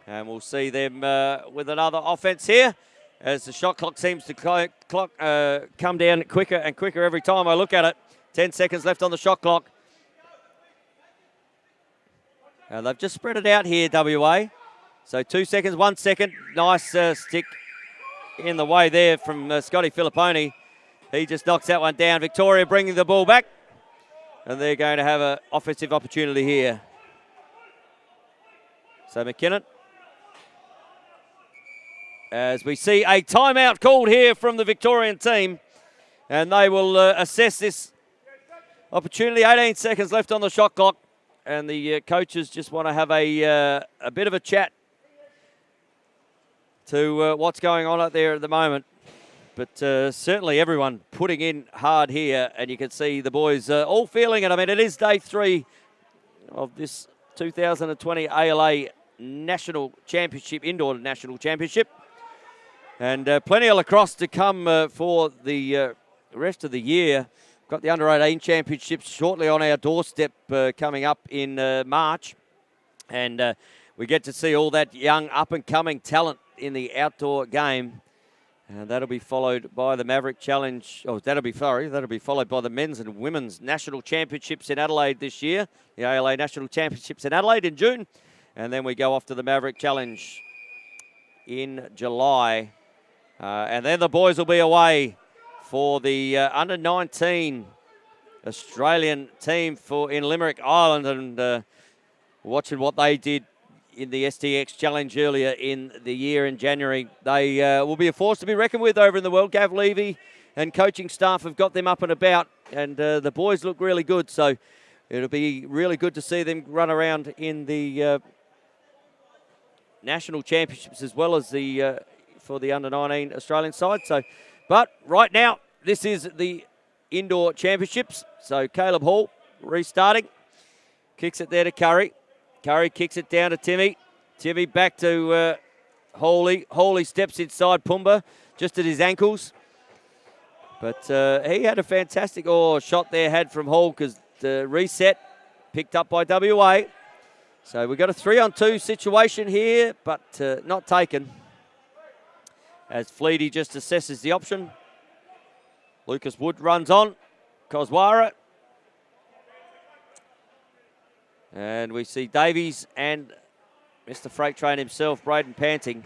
And we'll see them with another offense here as the shot clock seems to come down quicker and quicker every time I look at it. 10 seconds left on the shot clock. And they've just spread it out here, WA. So 2 seconds, 1 second. Nice stick in the way there from Scotty Filipponi. He just knocks that one down. Victoria bringing the ball back. And they're going to have an offensive opportunity here. So McKinnon. As we see a timeout called here from the Victorian team. And they will assess this opportunity. 18 seconds left on the shot clock. And the coaches just want to have a bit of a chat to what's going on out there at the moment. But certainly everyone putting in hard here. And you can see the boys all feeling it. I mean, it is day 3 of this 2020 ALA National Championship, Indoor National Championship. And plenty of lacrosse to come for the rest of the year. Got the Under-18 Championships shortly on our doorstep coming up in March. And we get to see all that young up-and-coming talent in the outdoor game. And that'll be followed by the Maverick Challenge. Oh, that'll be followed by the men's and women's national championships in Adelaide this year. The ALA National Championships in Adelaide in June. And then we go off to the Maverick Challenge in July. And then the boys will be away for the under-19 Australian team in Limerick, Ireland, and watching what they did in the STX Challenge earlier in the year in January. They will be a force to be reckoned with over in the world. Gav Levy and coaching staff have got them up and about, and the boys look really good, so it'll be really good to see them run around in the national championships as well as the for the under-19 Australian side. But right now, this is the indoor championships. So Caleb Hall restarting. Kicks it there to Curry. Curry kicks it down to Timmy. Timmy back to Hawley. Hawley steps inside Pumba, just at his ankles. But he had a fantastic shot there had from Hall because the reset picked up by WA. So we've got a 3-on-2 situation here, but not taken. As Fleety just assesses the option. Lucas Wood runs on. Koswara. And we see Davies and Mr. Freight Train himself, Braden Panting,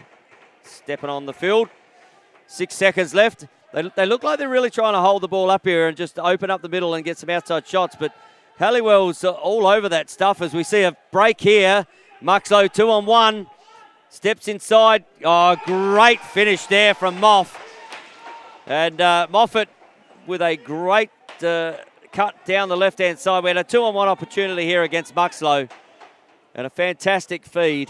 stepping on the field. 6 seconds left. They look like they're really trying to hold the ball up here and just open up the middle and get some outside shots. But Halliwell's all over that stuff as we see a break here. Muxlow 2-on-1. Steps inside. Oh, great finish there from Moff. And Moffat with a great cut down the left-hand side. We had a 2-on-1 opportunity here against Muxlow. And a fantastic feed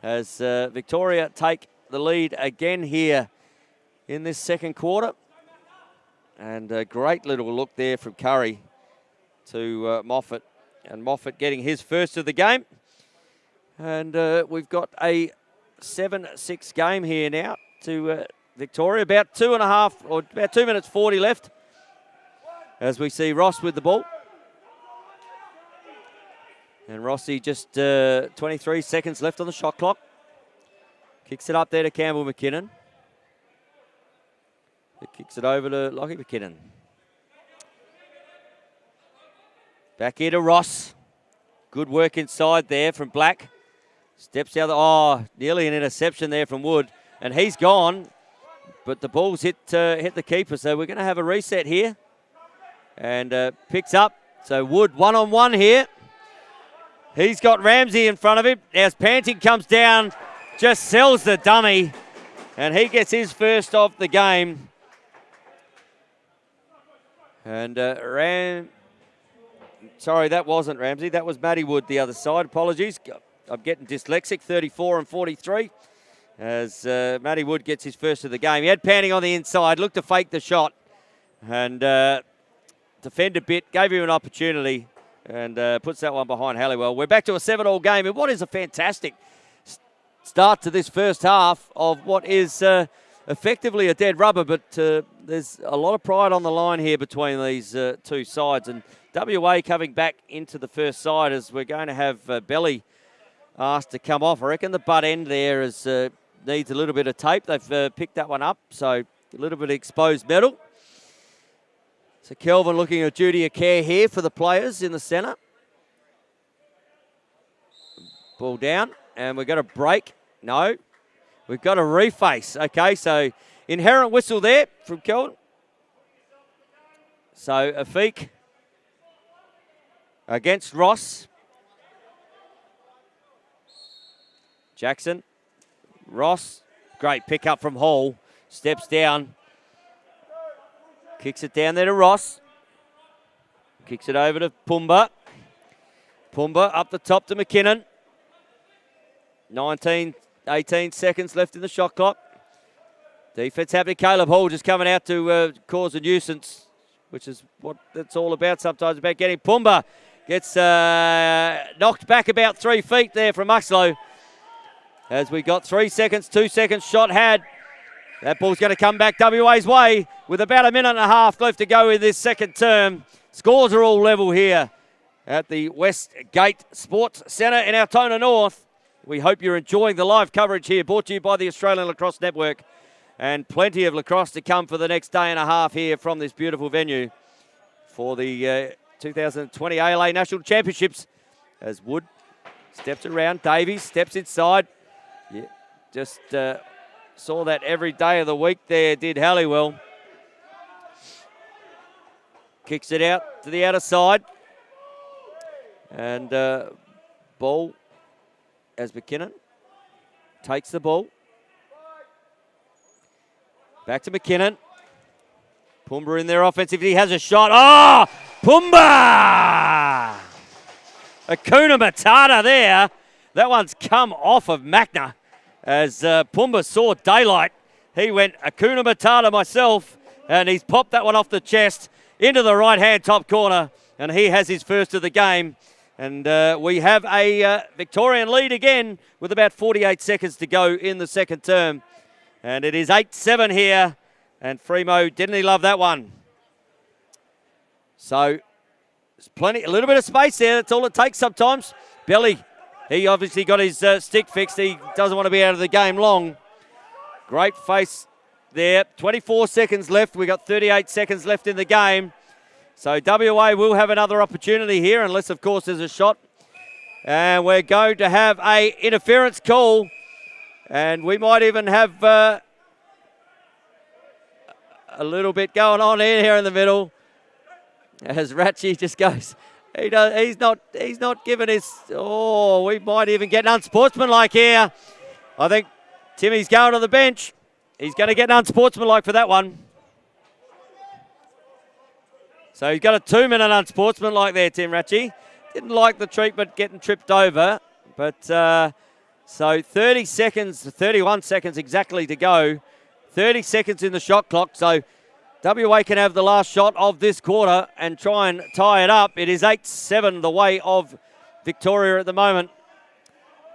as Victoria take the lead again here in this second quarter. And a great little look there from Curry to Moffat. And Moffat getting his first of the game. And we've got a 7-6 game here now to Victoria. About 2 minutes 40 left. As we see Ross with the ball. And Rossi just 23 seconds left on the shot clock. Kicks it up there to Campbell McKinnon. He kicks it over to Lockie McKinnon. Back here to Ross. Good work inside there from Black. Steps out. Nearly an interception there from Wood. And he's gone. But the ball's hit the keeper. So we're going to have a reset here. And picks up. So Wood 1-on-1 here. He's got Ramsey in front of him. As Panting comes down, just sells the dummy. And he gets his first of the game. Sorry, that wasn't Ramsey. That was Matty Wood, the other side. Apologies. I'm getting dyslexic, 34 and 43. As Matty Wood gets his first of the game. He had Panting on the inside, looked to fake the shot, and defend a bit, gave him an opportunity, and puts that one behind Halliwell. We're back to a 7-all game, and what is a fantastic start to this first half of what is effectively a dead rubber, but there's a lot of pride on the line here between these two sides, and WA coming back into the first side as we're going to have Belly asked to come off. I reckon the butt end there needs a little bit of tape. They've picked that one up, so a little bit of exposed metal. So Kelvin looking at duty of care here for the players in the centre. Ball down, and we've got a break. No, we've got a reface. Okay, so inherent whistle there from Kelvin. So a VIC against Ross. Jackson, Ross, great pickup from Hall, steps down, kicks it down there to Ross, kicks it over to Pumba. Pumba up the top to McKinnon. 18 seconds left in the shot clock. Defense happening. Caleb Hall just coming out to cause a nuisance, which is what it's all about sometimes, about getting. Pumba gets knocked back about 3 feet there from Muxlow. As we got 3 seconds, 2 seconds shot had. That ball's going to come back WA's way with about a minute and a half left to go in this second term. Scores are all level here at the Westgate Sports Centre in Altona North. We hope you're enjoying the live coverage here, brought to you by the Australian Lacrosse Network. And plenty of lacrosse to come for the next day and a half here from this beautiful venue for the 2020 ALA National Championships. As Wood steps around, Davies steps inside. Yeah, just saw that every day of the week there, did Halliwell. Kicks it out to the outer side. And ball as McKinnon takes the ball. Back to McKinnon. Pumba in there offensively. He has a shot. Oh, Pumba! Akuna Matata there. That one's come off of Magna as Pumba saw daylight. He went Akuna Matata myself, and he's popped that one off the chest into the right-hand top corner, and he has his first of the game. And we have a Victorian lead again with about 48 seconds to go in the second term. And it is 8-7 here, and Fremo, didn't he love that one? So there's a little bit of space there. That's all it takes sometimes. Belly. He obviously got his stick fixed. He doesn't want to be out of the game long. Great face there. 24 seconds left. We got 38 seconds left in the game. So WA will have another opportunity here, unless, of course, there's a shot. And we're going to have a interference call. And we might even have a little bit going on here in the middle. As Ratchie just goes... He's not giving his... Oh, we might even get an unsportsmanlike here. I think Timmy's going to the bench. He's going to get an unsportsmanlike for that one. So he's got a 2-minute unsportsmanlike there, Tim Ratchie. Didn't like the treatment getting tripped over. But so 30 seconds, 31 seconds exactly to go. 30 seconds in the shot clock. So WA can have the last shot of this quarter and try and tie it up. It is 8-7 the way of Victoria at the moment.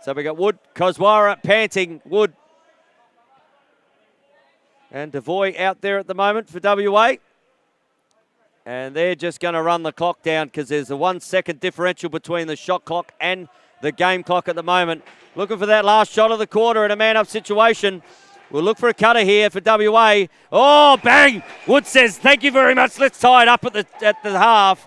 So we got Wood, Koswara, Panting, Wood, and Devoy out there at the moment for WA. And they're just going to run the clock down because there's a 1 second differential between the shot clock and the game clock at the moment. Looking for that last shot of the quarter in a man-up situation. We'll look for a cutter here for WA. Oh, bang! Wood says, thank you very much. Let's tie it up at the half.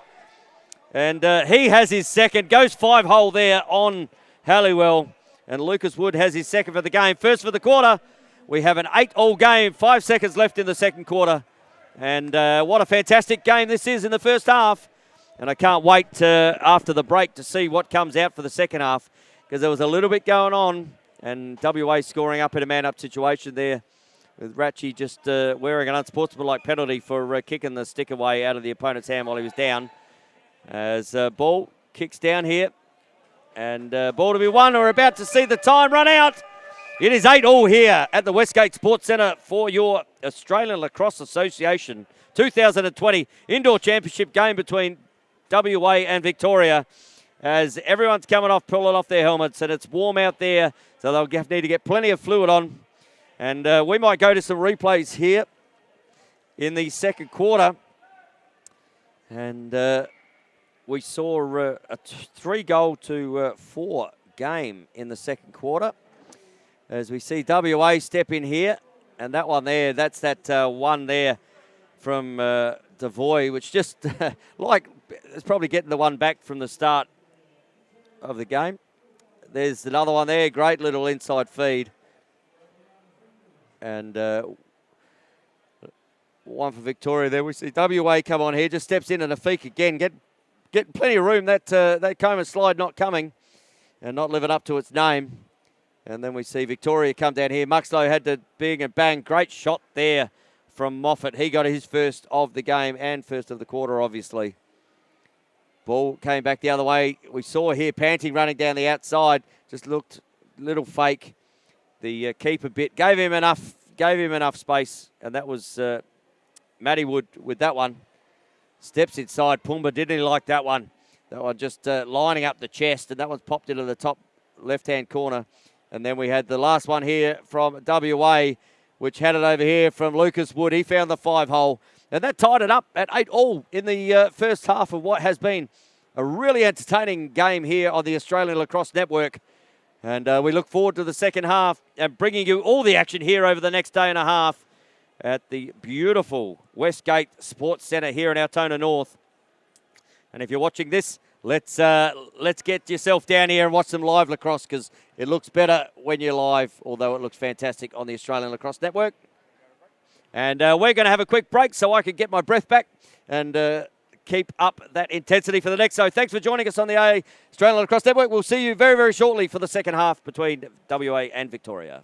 And he has his second. Goes 5-hole there on Halliwell. And Lucas Wood has his second for the game. First for the quarter. We have an 8-all game. 5 seconds left in the second quarter. And what a fantastic game this is in the first half. And I can't wait after the break to see what comes out for the second half. Because there was a little bit going on. And WA scoring up in a man-up situation there with Ratchie just wearing an unsportsmanlike penalty for kicking the stick away out of the opponent's hand while he was down. As ball kicks down here. And ball to be won. We're about to see the time run out. It is 8-all here at the Westgate Sports Centre for your Australian Lacrosse Association 2020 Indoor Championship game between WA and Victoria, as everyone's coming off, pulling off their helmets, and it's warm out there, so they'll need to get plenty of fluid on. And we might go to some replays here in the second quarter. And we saw a 3-goal to 4 game in the second quarter. As we see WA step in here, and that one there, that's that one there from Devoy, which just it's probably getting the one back from the start of the game. There's another one there, great little inside feed. And one for Victoria there. We see WA come on here, just steps in, and a feek again, getting plenty of room. That Coleman slide not coming and not living up to its name. And then we see Victoria come down here. Muxlow had the big and bang. Great shot there from Moffat. He got his first of the game and first of the quarter, obviously. Ball came back the other way. We saw here Panting running down the outside. Just looked a little fake. The keeper gave him enough space. And that was Matty Wood with that one. Steps inside. Pumba didn't like that one. That one just lining up the chest. And that one's popped into the top left-hand corner. And then we had the last one here from WA, which had it over here from Lucas Wood. He found the 5-hole. And that tied it up at 8-all in the first half of what has been a really entertaining game here on the Australian Lacrosse Network. And we look forward to the second half and bringing you all the action here over the next day and a half at the beautiful Westgate Sports Centre here in Altona North. And if you're watching this, let's get yourself down here and watch some live lacrosse, because it looks better when you're live, although it looks fantastic on the Australian Lacrosse Network. And we're going to have a quick break so I can get my breath back and keep up that intensity for the next. So thanks for joining us on the Australian Lacrosse Network. We'll see you very, very shortly for the second half between WA and Victoria.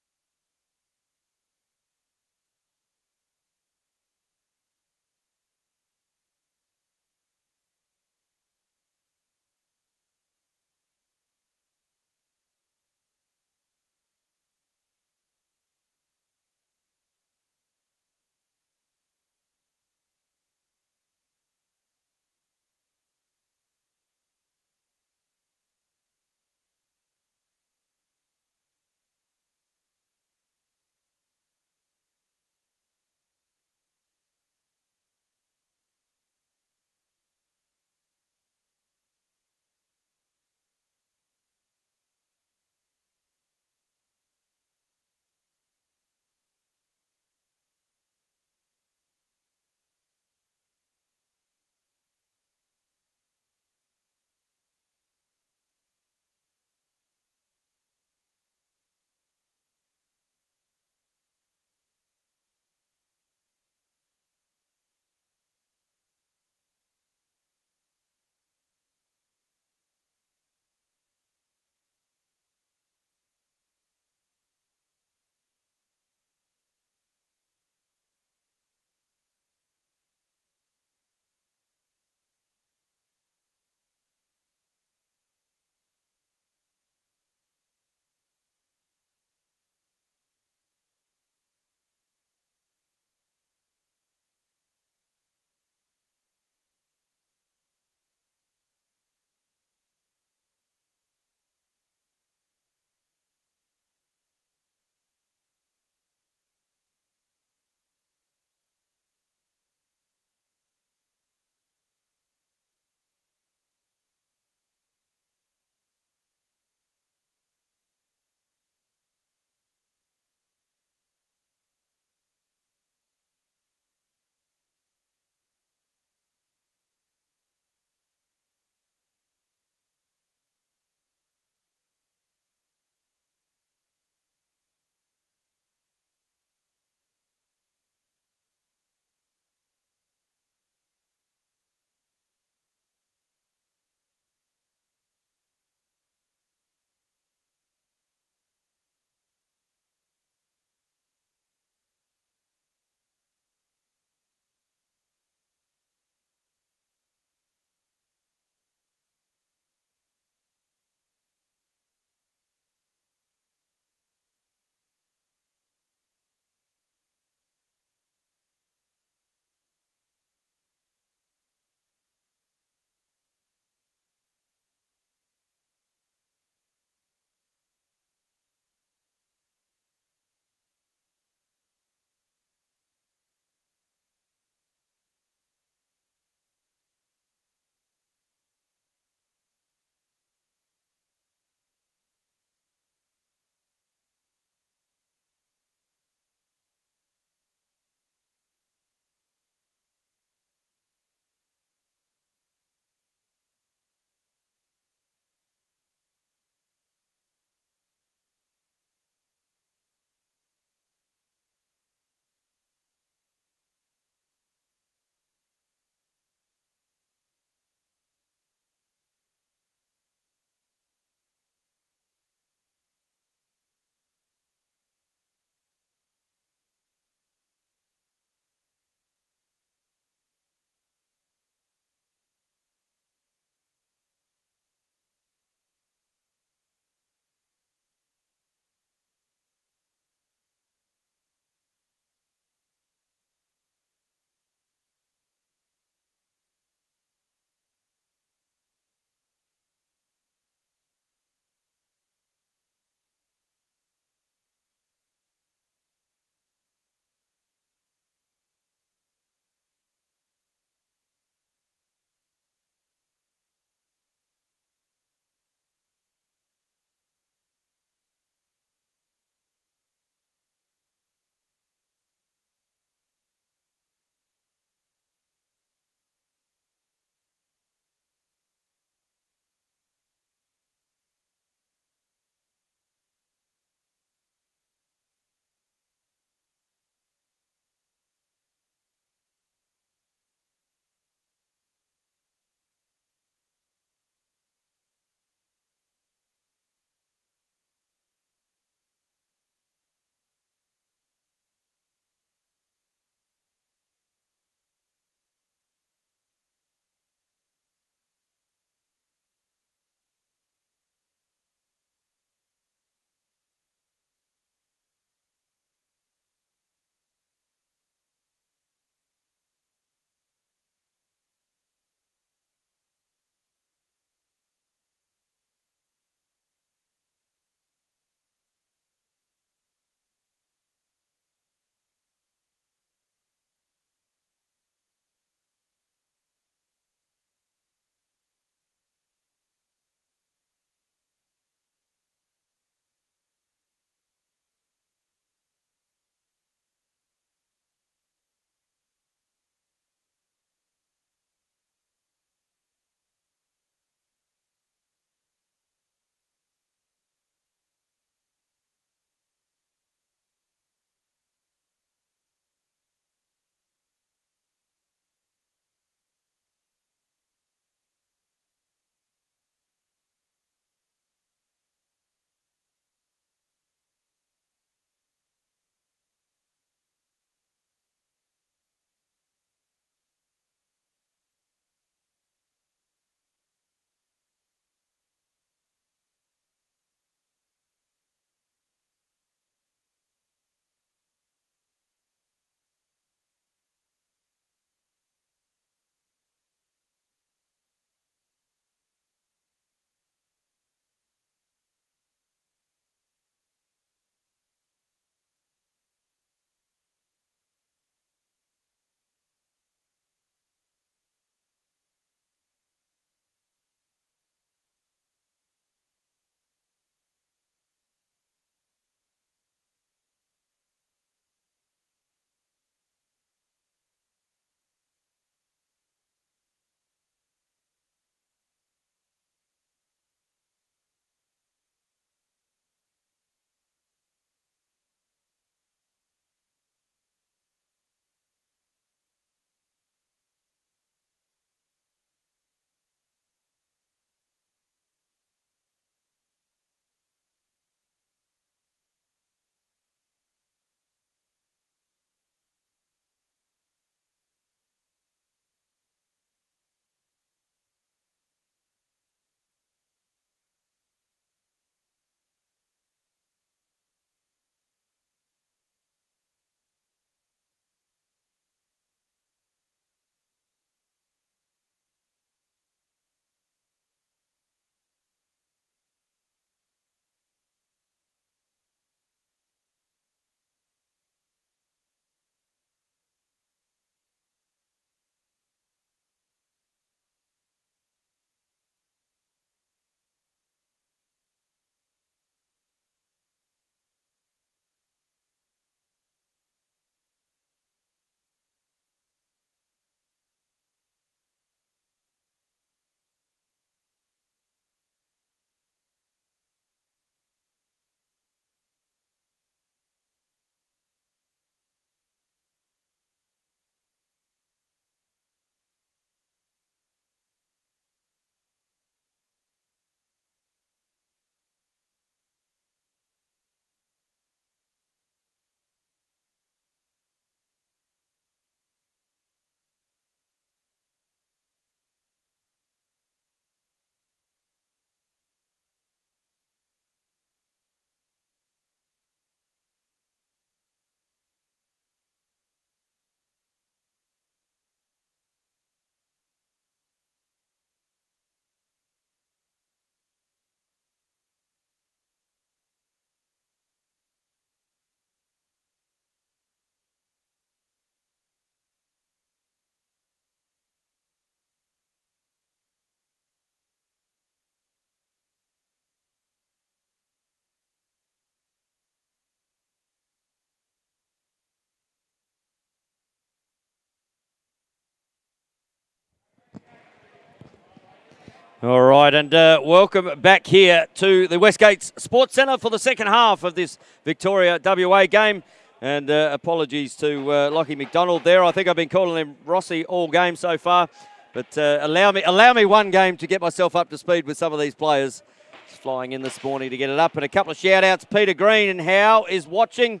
All right, and welcome back here to the Westgate Sports Centre for the second half of this Victoria WA game. And apologies to Lockie McDonald there. I think I've been calling him Rossi all game so far. But allow me one game to get myself up to speed with some of these players. Just flying in this morning to get it up. And a couple of shout-outs. Peter Green and Howe is watching.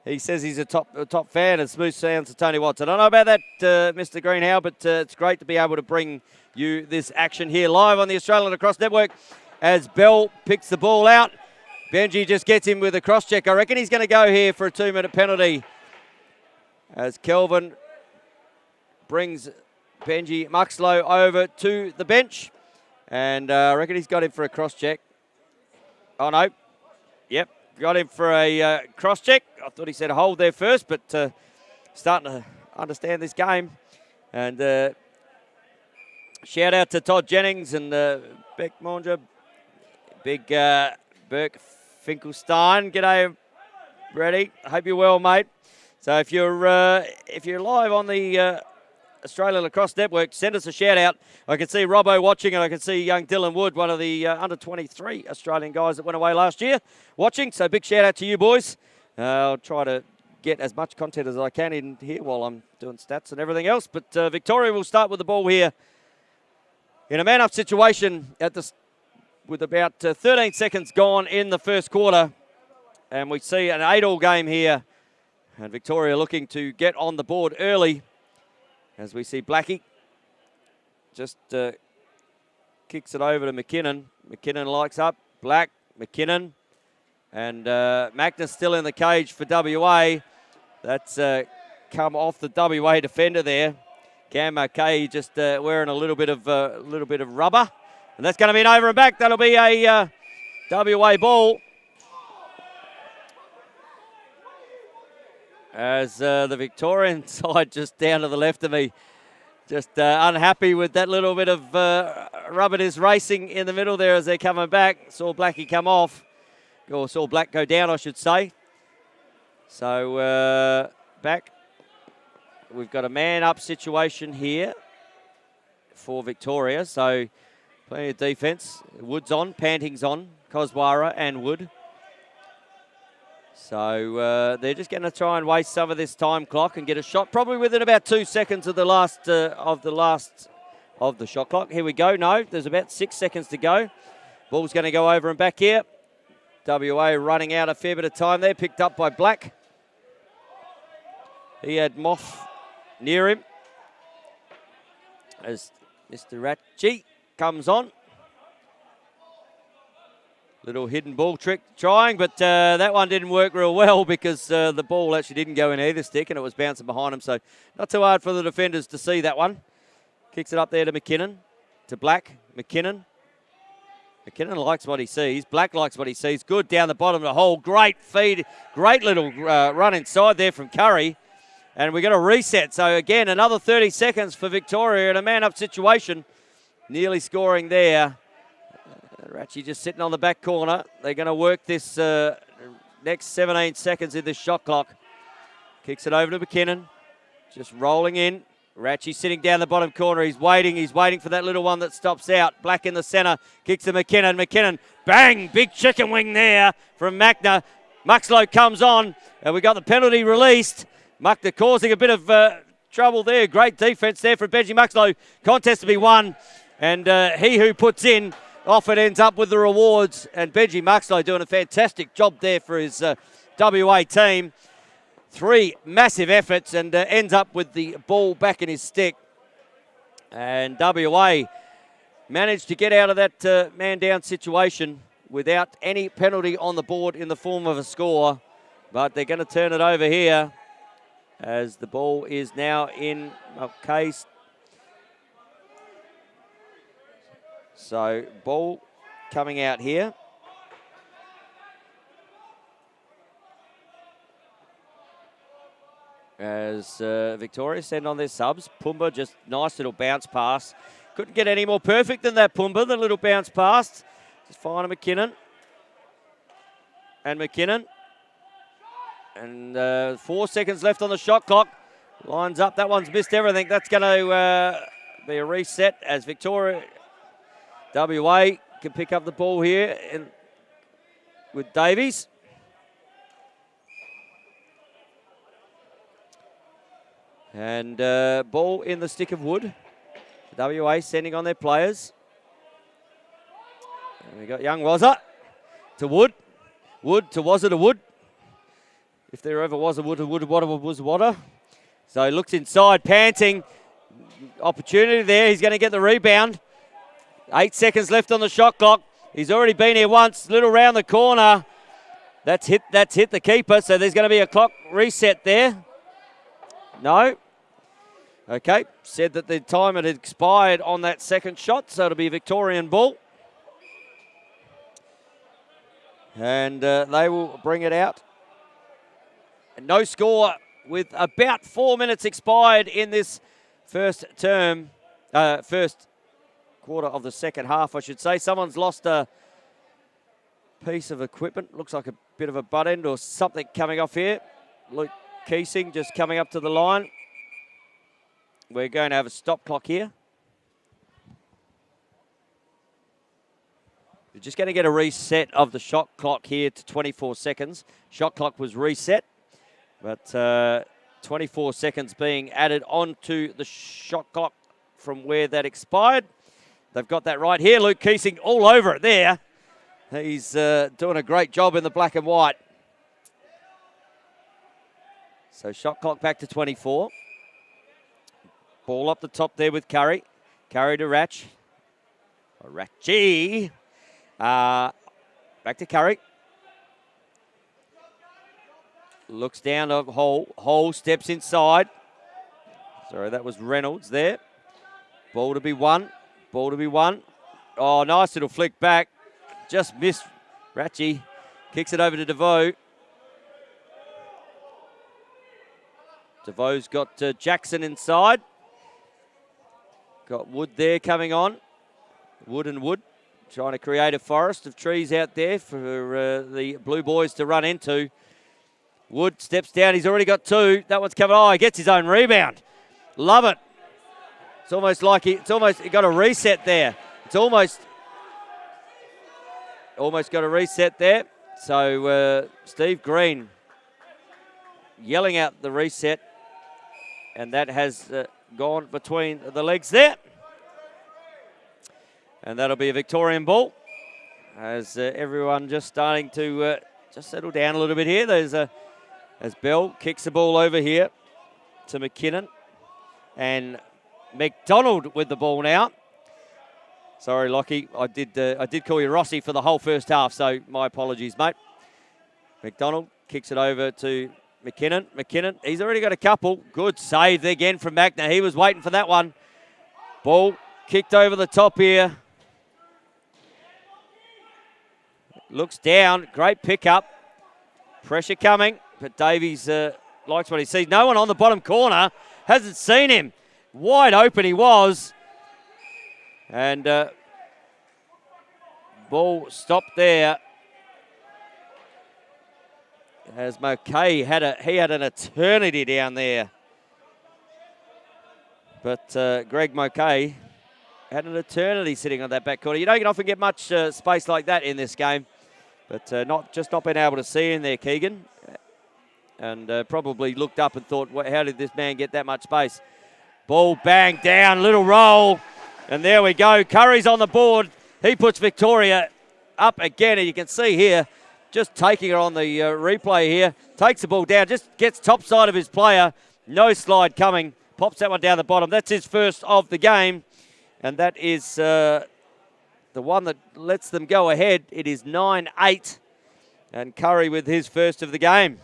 He says he's a top fan and smooth sounds to Tony Watts. I don't know about that, Mr. Greenhow, but it's great to be able to bring you this action here live on the Australian Lacrosse Network as Bell picks the ball out. Benji just gets him with a cross-check. I reckon he's going to go here for a 2-minute penalty as Kelvin brings Benji Muxlow over to the bench. And I reckon he's got him for a cross-check. Oh, no. Yep. Got him for a cross-check. I thought he said hold there first, but starting to understand this game. And shout out to Todd Jennings and Beck Mondra. Big Burke Finkelstein. G'day, Brady. I hope you're well, mate. So if you're live on the Australian Lacrosse Network, send us a shout out. I can see Robbo watching, and I can see young Dylan Wood, one of the under 23 Australian guys that went away last year, watching. So big shout out to you boys. I'll try to get as much content as I can in here while I'm doing stats and everything else. But Victoria will start with the ball here in a man-up situation with about 13 seconds gone in the first quarter. And we see an 8-all game here. And Victoria looking to get on the board early. As we see Blackie just kicks it over to McKinnon. McKinnon likes up. Black, McKinnon. And Magnus still in the cage for WA. That's come off the WA defender there. Cam Markay just wearing a little bit of rubber. And that's going to be an over and back. That'll be a WA ball. As the Victorian side just down to the left of me, just unhappy with that little bit of rubber is racing in the middle there as they're coming back. Saw Blackie come off, or saw Black go down, I should say. So back. We've got a man-up situation here for Victoria. So plenty of defence. Wood's on, Panting's on, Koswara and Wood. So they're just going to try and waste some of this time clock and get a shot, probably within about 2 seconds of the last of the shot clock. Here we go. No, there's about 6 seconds to go. Ball's going to go over and back here. WA running out a fair bit of time there, picked up by Black. He had Moff near him as Mr. Ratchi comes on. Little hidden ball trick trying, but that one didn't work real well because the ball actually didn't go in either stick and it was bouncing behind him. So not too hard for the defenders to see that one. Kicks it up there to McKinnon, to Black. McKinnon likes what he sees. Black likes what he sees. Good down the bottom of the hole. Great feed. Great little run inside there from Curry. And we're going to reset. So again, another 30 seconds for Victoria in a man-up situation. Nearly scoring there. Ratchy just sitting on the back corner. They're going to work this next 17 seconds in this shot clock. Kicks it over to McKinnon. Just rolling in. Ratchy sitting down the bottom corner. He's waiting for that little one that stops out. Black in the centre. Kicks to McKinnon. McKinnon, bang! Big chicken wing there from Magna. Muxlow comes on. And we got the penalty released. Muckner causing a bit of trouble there. Great defence there for Benji Muxlow. Contest to be won. And he who puts in, often ends up with the rewards. And Benji Muxlow doing a fantastic job there for his WA team. 3 massive efforts and ends up with the ball back in his stick. And WA managed to get out of that man-down situation without any penalty on the board in the form of a score. But they're going to turn it over here as the ball is now in case. So ball coming out here. As Victoria send on their subs. Pumba just nice little bounce pass. Couldn't get any more perfect than that Pumba, the little bounce pass. Just fine McKinnon. And McKinnon. And 4 seconds left on the shot clock. Lines up. That one's missed everything. That's going to be a reset as Victoria WA can pick up the ball here with Davies. And ball in the stick of Wood. WA sending on their players. And we got young Wazza to Wood. Wood to Wazza to Wood. If there ever was a Wood, was water. So he looks inside, panting. Opportunity there. He's going to get the rebound. 8 seconds left on the shot clock. He's already been here once. Little round the corner. That's hit the keeper. So there's going to be a clock reset there. No. Okay. Said that the time had expired on that second shot. So it'll be a Victorian ball. And they will bring it out. No score with about 4 minutes expired in this first quarter of the second half, I should say. Someone's lost a piece of equipment. Looks like a bit of a butt end or something coming off here. Luke Keesing just coming up to the line. We're going to have a stop clock here. We're just going to get a reset of the shot clock here to 24 seconds. Shot clock was reset. But 24 seconds being added onto the shot clock from where that expired. They've got that right here. Luke Keesing all over it there. He's doing a great job in the black and white. So shot clock back to 24. Ball up the top there with Curry. Curry to Ratch. Ratchy. Back to Curry. Looks down to Hole. Hole steps inside. Sorry, that was Reynolds there. Ball to be won. Ball to be won. Oh, nice little flick back. Just missed Ratchy. Kicks it over to DeVoe. DeVoe's got Jackson inside. Got Wood there coming on. Wood and Wood. Trying to create a forest of trees out there for the Blue Boys to run into. Wood steps down. He's already got two. That one's coming. Oh, he gets his own rebound. Love it. It's almost like he got a reset there. It's almost got a reset there. So Steve Green yelling out the reset. And that has gone between the legs there. And that'll be a Victorian ball. As everyone just starting to just settle down a little bit here. As Bell kicks the ball over here to McKinnon. And McDonald with the ball now. Sorry, Lockie. I did call you Rossi for the whole first half, so my apologies, mate. McDonald kicks it over to McKinnon. McKinnon, he's already got a couple. Good save again from Magna. He was waiting for that one. Ball kicked over the top here. Looks down. Great pickup. Pressure coming. But Davies likes what he sees. No one on the bottom corner. Hasn't seen him. Wide open he was. And ball stopped there. As McKay had an eternity down there. But Greg McKay had an eternity sitting on that back corner. You don't often get much space like that in this game. But not being able to see in there, Keegan. And probably looked up and thought, how did this man get that much space? Ball banged down, little roll. And there we go. Curry's on the board. He puts Victoria up again. And you can see here, just taking her on the replay here. Takes the ball down, just gets top side of his player. No slide coming. Pops that one down the bottom. That's his first of the game. And that is the one that lets them go ahead. It is 9-8. And Curry with his first of the game.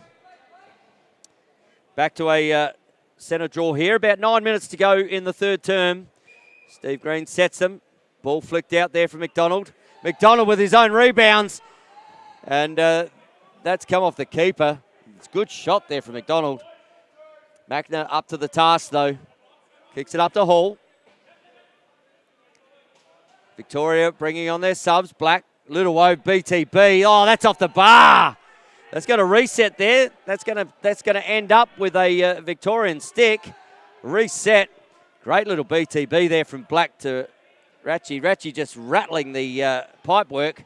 Back to a centre draw here. About 9 minutes to go in the third term. Steve Green sets them. Ball flicked out there from McDonald. McDonald with his own rebounds. And that's come off the keeper. It's a good shot there from McDonald. Magna up to the task, though. Kicks it up to Hall. Victoria bringing on their subs. Black, Little O, BTB. Oh, that's off the bar. That's going to reset there. That's going to end up with a Victorian stick. Reset. Great little BTB there from Black to Ratchie just rattling the pipe work.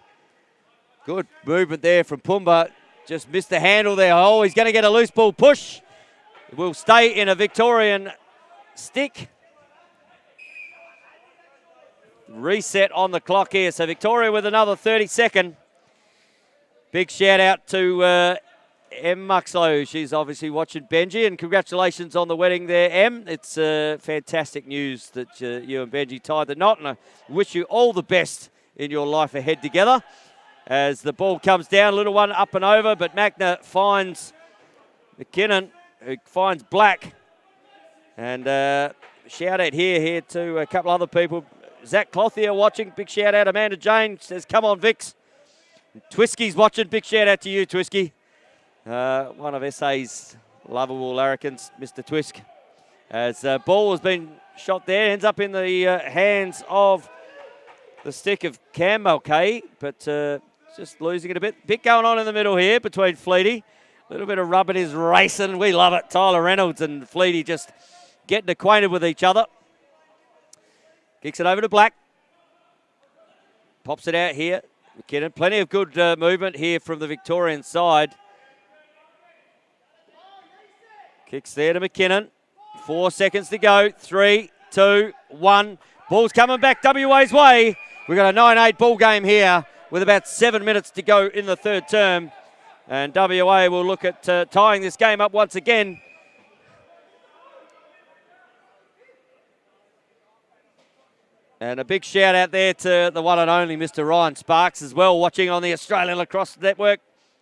Good movement there from Pumba. Just missed the handle there. Oh, he's going to get a loose ball push. It will stay in a Victorian stick. Reset on the clock here. So Victoria with another 30-second. Big shout out to Em Muxlow. She's obviously watching Benji, and congratulations on the wedding there, Em. It's fantastic news that you and Benji tied the knot, and I wish you all the best in your life ahead together. As the ball comes down, little one up and over, but Magna finds McKinnon, who finds Black. And shout out here to a couple other people. Zach Clothier watching, big shout out. Amanda Jane says, come on, Vix. Twisky's watching, big shout out to you, Twisky. One of SA's lovable larrikins, Mr. Twisk. As ball has been shot there, ends up in the hands of the stick of Cam Mulcahy, but just losing it a bit. Bit going on in the middle here between Fleety. A little bit of rubbing his racing. We love it. Tyler Reynolds and Fleety just getting acquainted with each other. Kicks it over to Black. Pops it out here. McKinnon. Plenty of good movement here from the Victorian side. Kicks there to McKinnon. 4 seconds to go. 3, 2, 1. Ball's coming back WA's way. We've got a 9-8 ball game here with about 7 minutes to go in the third term. And WA will look at tying this game up once again. And a big shout out there to the one and only Mr. Ryan Sparks as well, watching on the Australian Lacrosse Network.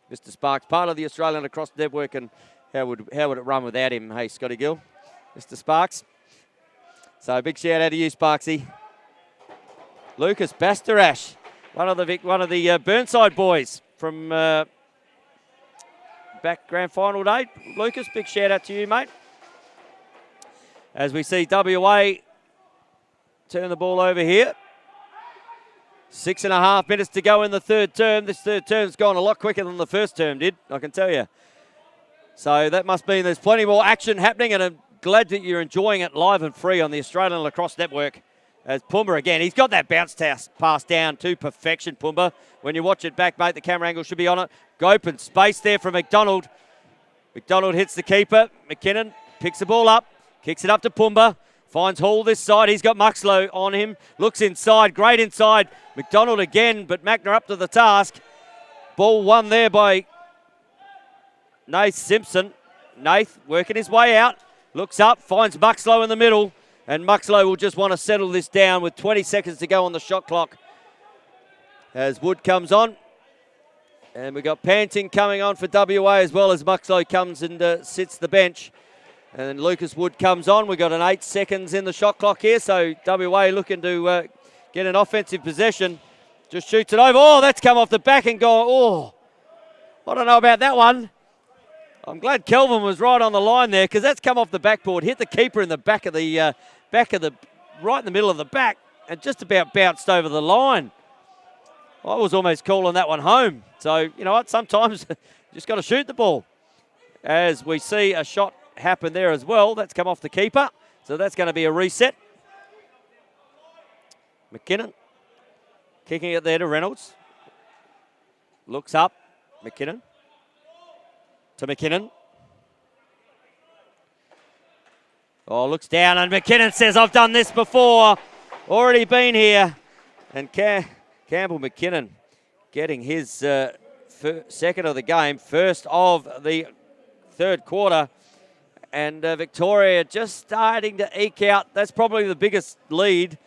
Mr. Sparks, part of the Australian Lacrosse Network, and how would it run without him? Hey, Scotty Gill, Mr. Sparks. So big shout out to you, Sparksy. Lucas Bastarash, one of the Burnside boys from back grand final day. Lucas, big shout out to you, mate. As we see WA turn the ball over here. 6.5 minutes to go in the third term. This third term's gone a lot quicker than the first term did, I can tell you. So that must mean there's plenty more action happening, and I'm glad that you're enjoying it live and free on the Australian Lacrosse Network. As Pumba again, he's got that bounce pass down to perfection, Pumba. When you watch it back, mate, the camera angle should be on it. Open space there for McDonald. McDonald hits the keeper. McKinnon picks the ball up, kicks it up to Pumba. Finds Hall this side. He's got Muxlow on him. Looks inside. Great inside. McDonald again, but Magna up to the task. Ball won there by Nath Simpson. Nath working his way out. Looks up. Finds Muxlow in the middle. And Muxlow will just want to settle this down with 20 seconds to go on the shot clock. As Wood comes on. And we've got Panting coming on for WA as well as Muxlow comes and sits the bench. And then Lucas Wood comes on. We've got an 8 seconds in the shot clock here. So WA looking to get an offensive possession. Just shoots it over. Oh, that's come off the back and gone. Oh, I don't know about that one. I'm glad Kelvin was right on the line there because that's come off the backboard. Hit the keeper in the right in the middle of the back and just about bounced over the line. I was almost calling that one home. So, you know what? Sometimes you just got to shoot the ball. As we see a shot happen there as well. That's come off the keeper. So that's going to be a reset. McKinnon kicking it there to Reynolds. Looks up. McKinnon. To McKinnon. Oh, looks down and McKinnon says, I've done this before. Already been here. And Campbell McKinnon getting his second of the game. First of the third quarter. And Victoria just starting to eke out. That's probably the biggest lead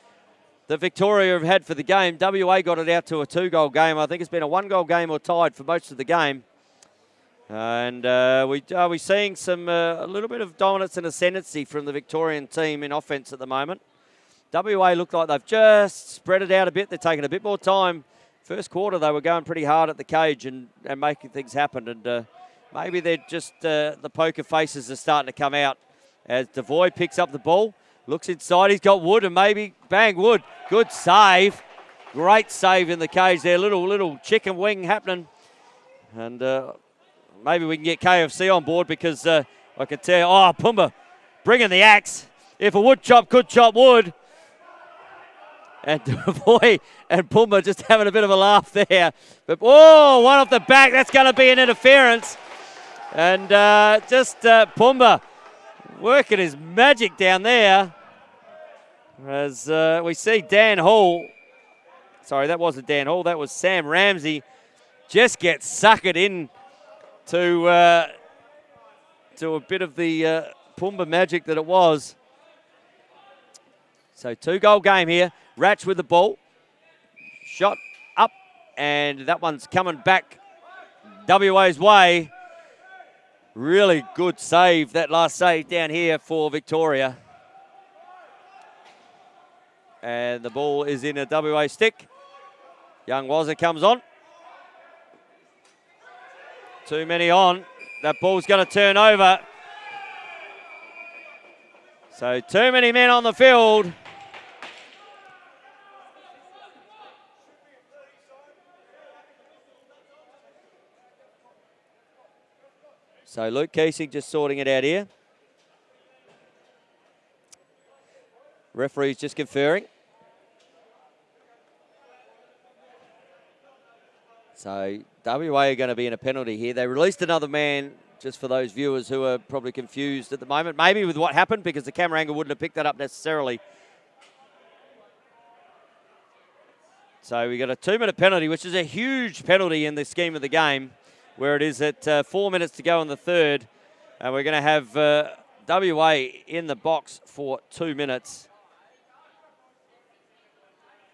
that Victoria have had for the game. WA got it out to a 2-goal game. I think it's been a 1-goal game or tied for most of the game. And we're seeing a little bit of dominance and ascendancy from the Victorian team in offense at the moment. WA look like they've just spread it out a bit. They're taking a bit more time. First quarter, they were going pretty hard at the cage and making things happen. And maybe they're just the poker faces are starting to come out as Devoy picks up the ball, looks inside. He's got Wood and maybe bang Wood. Good save. Great save in the cage there. Little chicken wing happening. And maybe we can get KFC on board because I can tell you, Pumba bringing the axe. If a wood chop could chop wood. And boy, and Pumba just having a bit of a laugh there. But, oh, one off the back. That's going to be an interference. And Pumba working his magic down there. As we see Dan Hall. Sorry, that wasn't Dan Hall. That was Sam Ramsey. Just gets suckered in to a bit of the Pumba magic that it was. So 2-goal game here. Ratch with the ball. Shot up, and that one's coming back WA's way. Really good save, that last save down here for Victoria. And the ball is in a WA stick. Young Wazza comes on. Too many on. That ball's going to turn over. So too many men on the field. So Luke Keesing just sorting it out here. Referee's just conferring. So WA are going to be in a penalty here. They released another man, just for those viewers who are probably confused at the moment, maybe with what happened, because the camera angle wouldn't have picked that up necessarily. So we got a 2-minute penalty, which is a huge penalty in the scheme of the game, where it is at 4 minutes to go in the third. And we're going to have WA in the box for 2 minutes.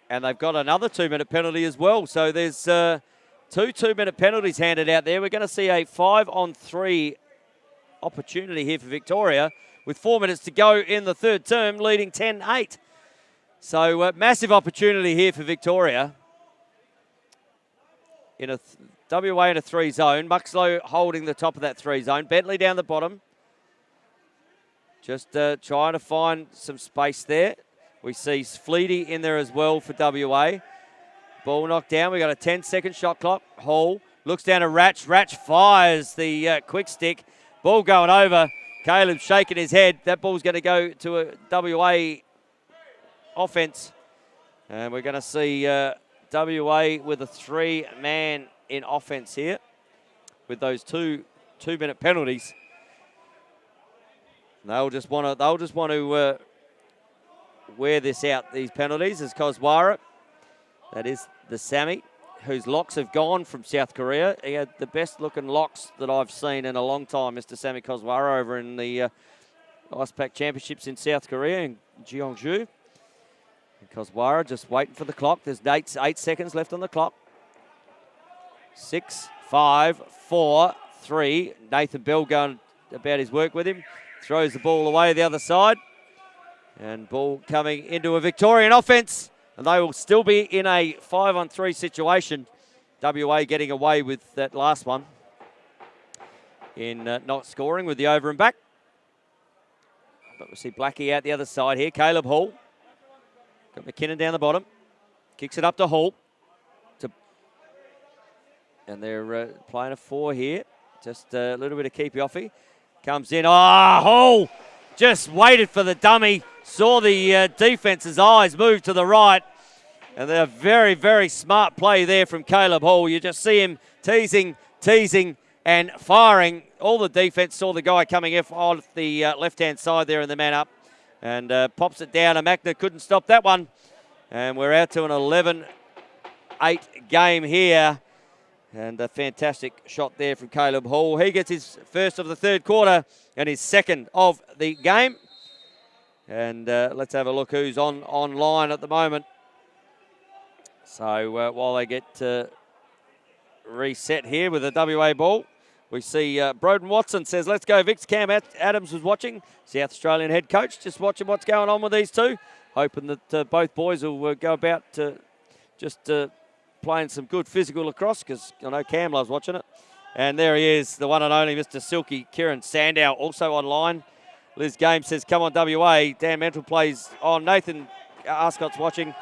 And they've got another 2-minute penalty as well. So there's 2 2-minute penalties handed out there. We're going to see a 5-on-3 opportunity here for Victoria with 4 minutes to go in the third term, leading 10-8. So massive opportunity here for Victoria. In a WA in a 3 zone. Muxlow holding the top of that 3 zone. Bentley down the bottom. Just trying to find some space there. We see Fleety in there as well for WA. Ball knocked down. We got a 10-second shot clock. Hall looks down to Ratch. Ratch fires the quick stick. Ball going over. Caleb shaking his head. That ball's going to go to a WA offense. And we're going to see WA with a 3-man in offense here with those 2-minute penalties. They'll just want to wear this out, these penalties, as Koswara. That is the Sammy, whose locks have gone from South Korea. He had the best looking locks that I've seen in a long time, Mr. Sammy Koswara, over in the Ice Pack Championships in South Korea in Jeongju. Koswara just waiting for the clock. There's 8 seconds left on the clock. 6, 5, 4, 3. Nathan Bell going about his work with him. Throws the ball away the other side. And ball coming into a Victorian offense. And they will still be in a 5-on-3 situation. WA getting away with that last one in not scoring with the over and back. But we see Blackie out the other side here. Caleb Hall. Got McKinnon down the bottom. Kicks it up to Hall. And they're playing a 4 here. Just a little bit of keepy-offy. Comes in. Hall just waited for the dummy. Saw the defence's eyes move to the right. And they're very, very smart play there from Caleb Hall. You just see him teasing, and firing. All the defense saw the guy coming off the left-hand side there in the man up. And pops it down. And Magna couldn't stop that one. And we're out to an 11-8 game here. And a fantastic shot there from Caleb Hall. He gets his first of the third quarter and his second of the game. And let's have a look who's online at the moment. So while they get reset here with a WA ball, we see Broden Watson says, let's go Vicks. Cam Adams was watching, South Australian head coach, just watching what's going on with these two. Hoping that both boys will go about just playing some good physical lacrosse, because I know Cam loves watching it. And there he is, the one and only Mr. Silky Kieran Sandow, also online. Liz Game says, come on WA. Dan Mental plays on. Nathan Ascott's watching.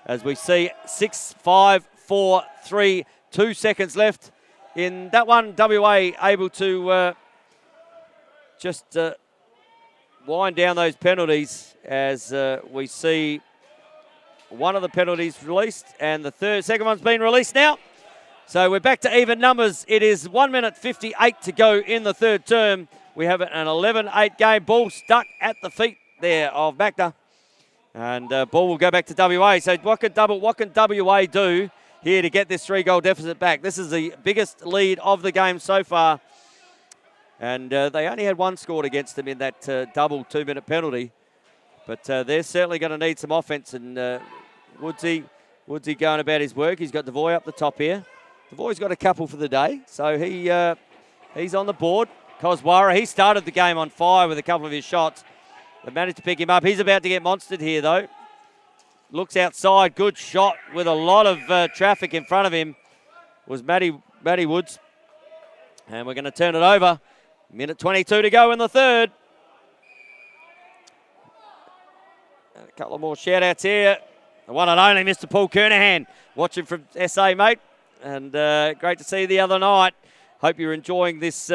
As we see 6, 5, 4, 3, 2 seconds left in that one. WA able to just wind down those penalties as we see one of the penalties released, and the second one's been released now. So we're back to even numbers. It is 1 minute 58 to go in the third term. We have an 11-8 game. Ball stuck at the feet there of Magna. And ball will go back to WA. So what can WA do here to get this 3-goal deficit back? This is the biggest lead of the game so far. And they only had one scored against them in that double 2-minute penalty. But they're certainly going to need some offence. And Woodsy going about his work. He's got Devoy up the top here. Devoy's got a couple for the day. So he's on the board. Koswara, he started the game on fire with a couple of his shots. They managed to pick him up. He's about to get monstered here, though. Looks outside. Good shot with a lot of traffic in front of him was Matty Woods. And we're going to turn it over. Minute 22 to go in the third. And a couple of more shout-outs here. The one and only Mr. Paul Kernahan, watching from SA, mate. And great to see you the other night. Hope you're enjoying this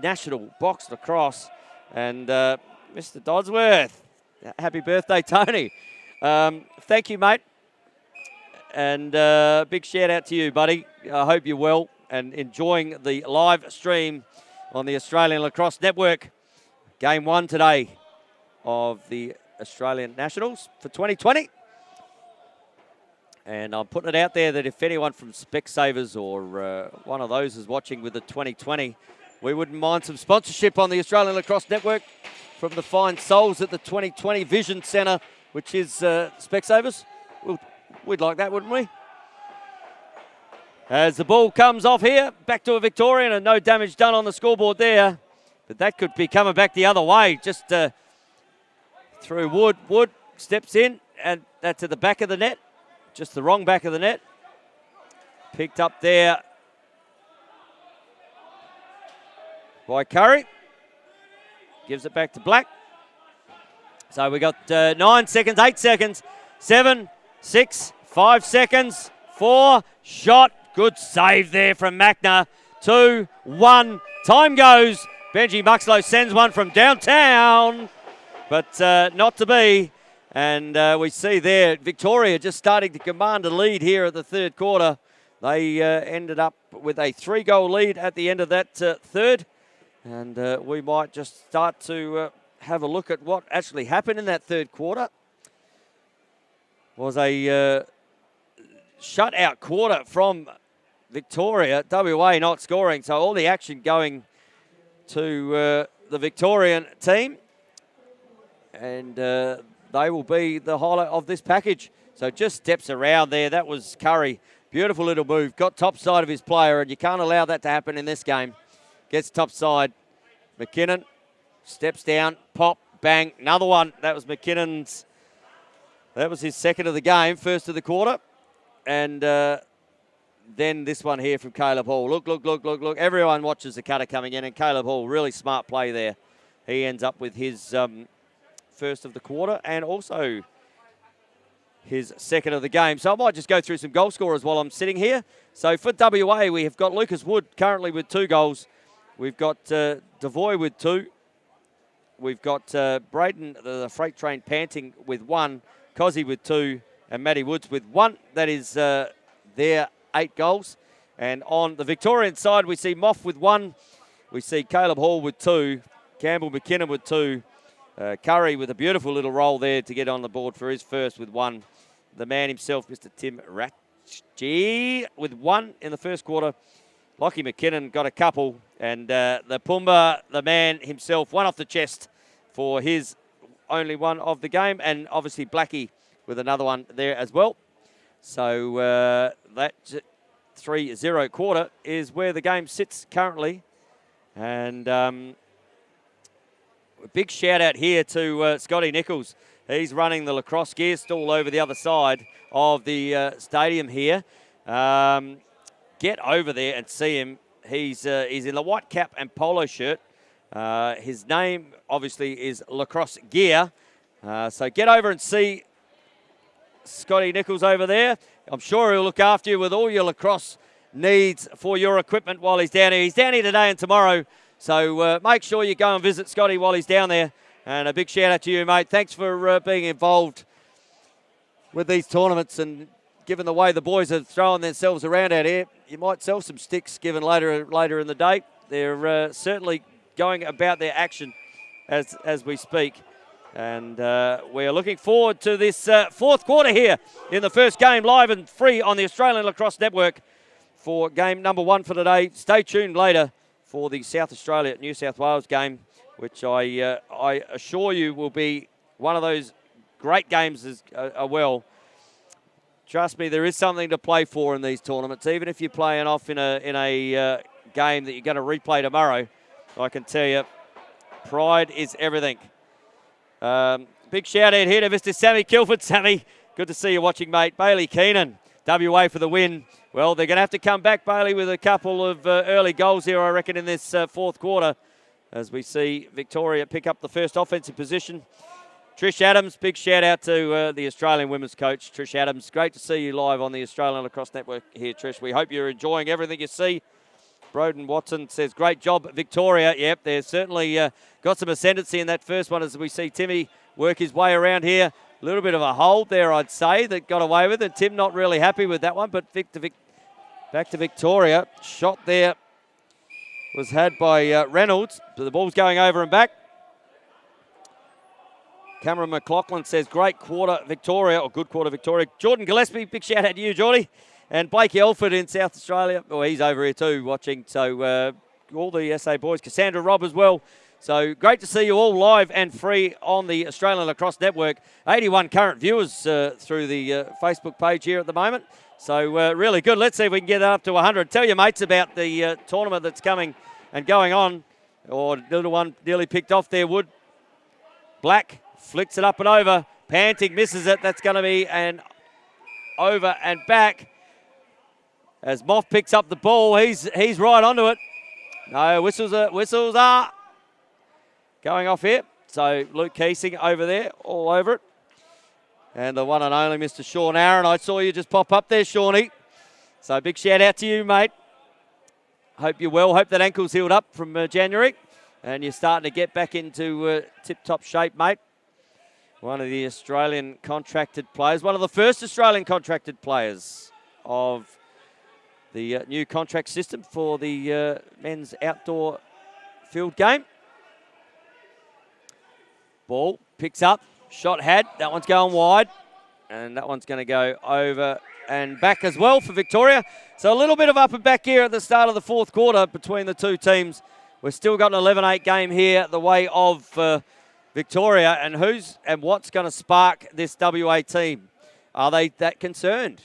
national box lacrosse. And Mr. Dodsworth, happy birthday, Tony. Thank you, mate. And big shout out to you, buddy. I hope you're well and enjoying the live stream on the Australian Lacrosse Network. Game 1 today of the Australian Nationals for 2020. And I'm putting it out there that if anyone from Specsavers or one of those is watching with the 2020, we wouldn't mind some sponsorship on the Australian Lacrosse Network from the fine souls at the 2020 Vision Centre, which is Specsavers. We'd like that, wouldn't we? As the ball comes off here, back to a Victorian, and no damage done on the scoreboard there. But that could be coming back the other way, just through Wood. Wood steps in, and that's at the back of the net. Just the wrong back of the net. Picked up there by Curry. Gives it back to Black. So we got 9 seconds, 8 seconds, 7, 6, 5 seconds, 4, shot. Good save there from Magna. 2, 1, time goes. Benji Muxlow sends one from downtown, but not to be. And we see there Victoria just starting to command a lead here at the third quarter. They ended up with a 3-goal lead at the end of that third. And we might just start to have a look at what actually happened in that third quarter. Was a shutout quarter from Victoria. WA not scoring, so all the action going to the Victorian team. And they will be the highlight of this package. So just steps around there. That was Curry. Beautiful little move. Got top side of his player, and you can't allow that to happen in this game. Gets top side. McKinnon steps down. Pop. Bang. Another one. That was McKinnon's. That was his second of the game. First of the quarter. And then this one here from Caleb Hall. Look. Everyone watches the cutter coming in, and Caleb Hall, really smart play there. He ends up with his first of the quarter and also his second of the game. So I might just go through some goal scorers while I'm sitting here. So for WA, we have got Lucas Wood currently with 2 goals. We've got Devoy with 2. We've got Braden, the freight train, Panting with 1. Cozzy with 2. And Matty Woods with 1. That is their 8 goals. And on the Victorian side, we see Moff with 1. We see Caleb Hall with 2. Campbell McKinnon with 2. Curry with a beautiful little roll there to get on the board for his first with 1. The man himself, Mr. Tim Ratchie, with 1 in the first quarter. Lockie McKinnon got a couple. And the Pumba, the man himself, 1 off the chest for his only 1 of the game. And obviously Blackie with another 1 there as well. So that 3-0 quarter is where the game sits currently. And a big shout out here to Scotty Nichols. He's running the lacrosse gear stall over the other side of the stadium here. Get over there and see him. He's in the white cap and polo shirt. His name obviously is Lacrosse Gear. So get over and see Scotty Nichols over there. I'm sure he'll look after you with all your lacrosse needs for your equipment while he's down here. He's down here today and tomorrow. So make sure you go and visit Scotty while he's down there. And a big shout out to you, mate. Thanks for being involved with these tournaments, and given the way the boys are throwing themselves around out here, you might sell some sticks given later in the day. They're certainly going about their action as we speak. And we're looking forward to this fourth quarter here in the first game, live and free on the Australian Lacrosse Network for game number 1 for today. Stay tuned later for the South Australia New South Wales game, which I assure you will be one of those great games as well. Trust me, there is something to play for in these tournaments. Even if you're playing off in a game that you're going to replay tomorrow, I can tell you, pride is everything. Big shout out here to Mr. Sammy Kilford. Sammy, good to see you watching, mate. Bailey Keenan, WA for the win. Well, they're going to have to come back, Bailey, with a couple of early goals here, I reckon, in this fourth quarter, as we see Victoria pick up the first offensive position. Trish Adams, big shout out to the Australian women's coach, Trish Adams. Great to see you live on the Australian Lacrosse Network here, Trish. We hope you're enjoying everything you see. Broden Watson says, great job, Victoria. Yep, they've certainly got some ascendancy in that first one as we see Timmy work his way around here. A little bit of a hold there, I'd say, that got away with it. Tim not really happy with that one, but back to Victoria. Shot there was had by Reynolds. So the ball's going over and back. Cameron McLaughlin says, great quarter, Victoria, or good quarter, Victoria. Jordan Gillespie, big shout out to you, Geordie. And Blake Elford in South Australia. Oh, he's over here too watching. So all the SA boys. Cassandra Robb as well. So great to see you all live and free on the Australian Lacrosse Network. 81 current viewers through the Facebook page here at the moment. So really good. Let's see if we can get that up to 100. Tell your mates about the tournament that's coming and going on. Or little one nearly picked off there, Wood. Black flicks it up and over. Panting misses it. That's going to be an over and back. As Moff picks up the ball, he's right onto it. No, whistles are going off here. So Luke Keesing over there, all over it. And the one and only Mr. Sean Aaron. I saw you just pop up there, Shawnee. So big shout out to you, mate. Hope you're well. Hope that ankle's healed up from January. And you're starting to get back into tip-top shape, mate. One of the Australian contracted players. One of the first Australian contracted players of the new contract system for the men's outdoor field game. Ball picks up. Shot had. That one's going wide. And that one's going to go over and back as well for Victoria. So a little bit of up and back here at the start of the fourth quarter between the two teams. We've still got an 11-8 game here the way of Victoria. And what's going to spark this WA team? Are they that concerned?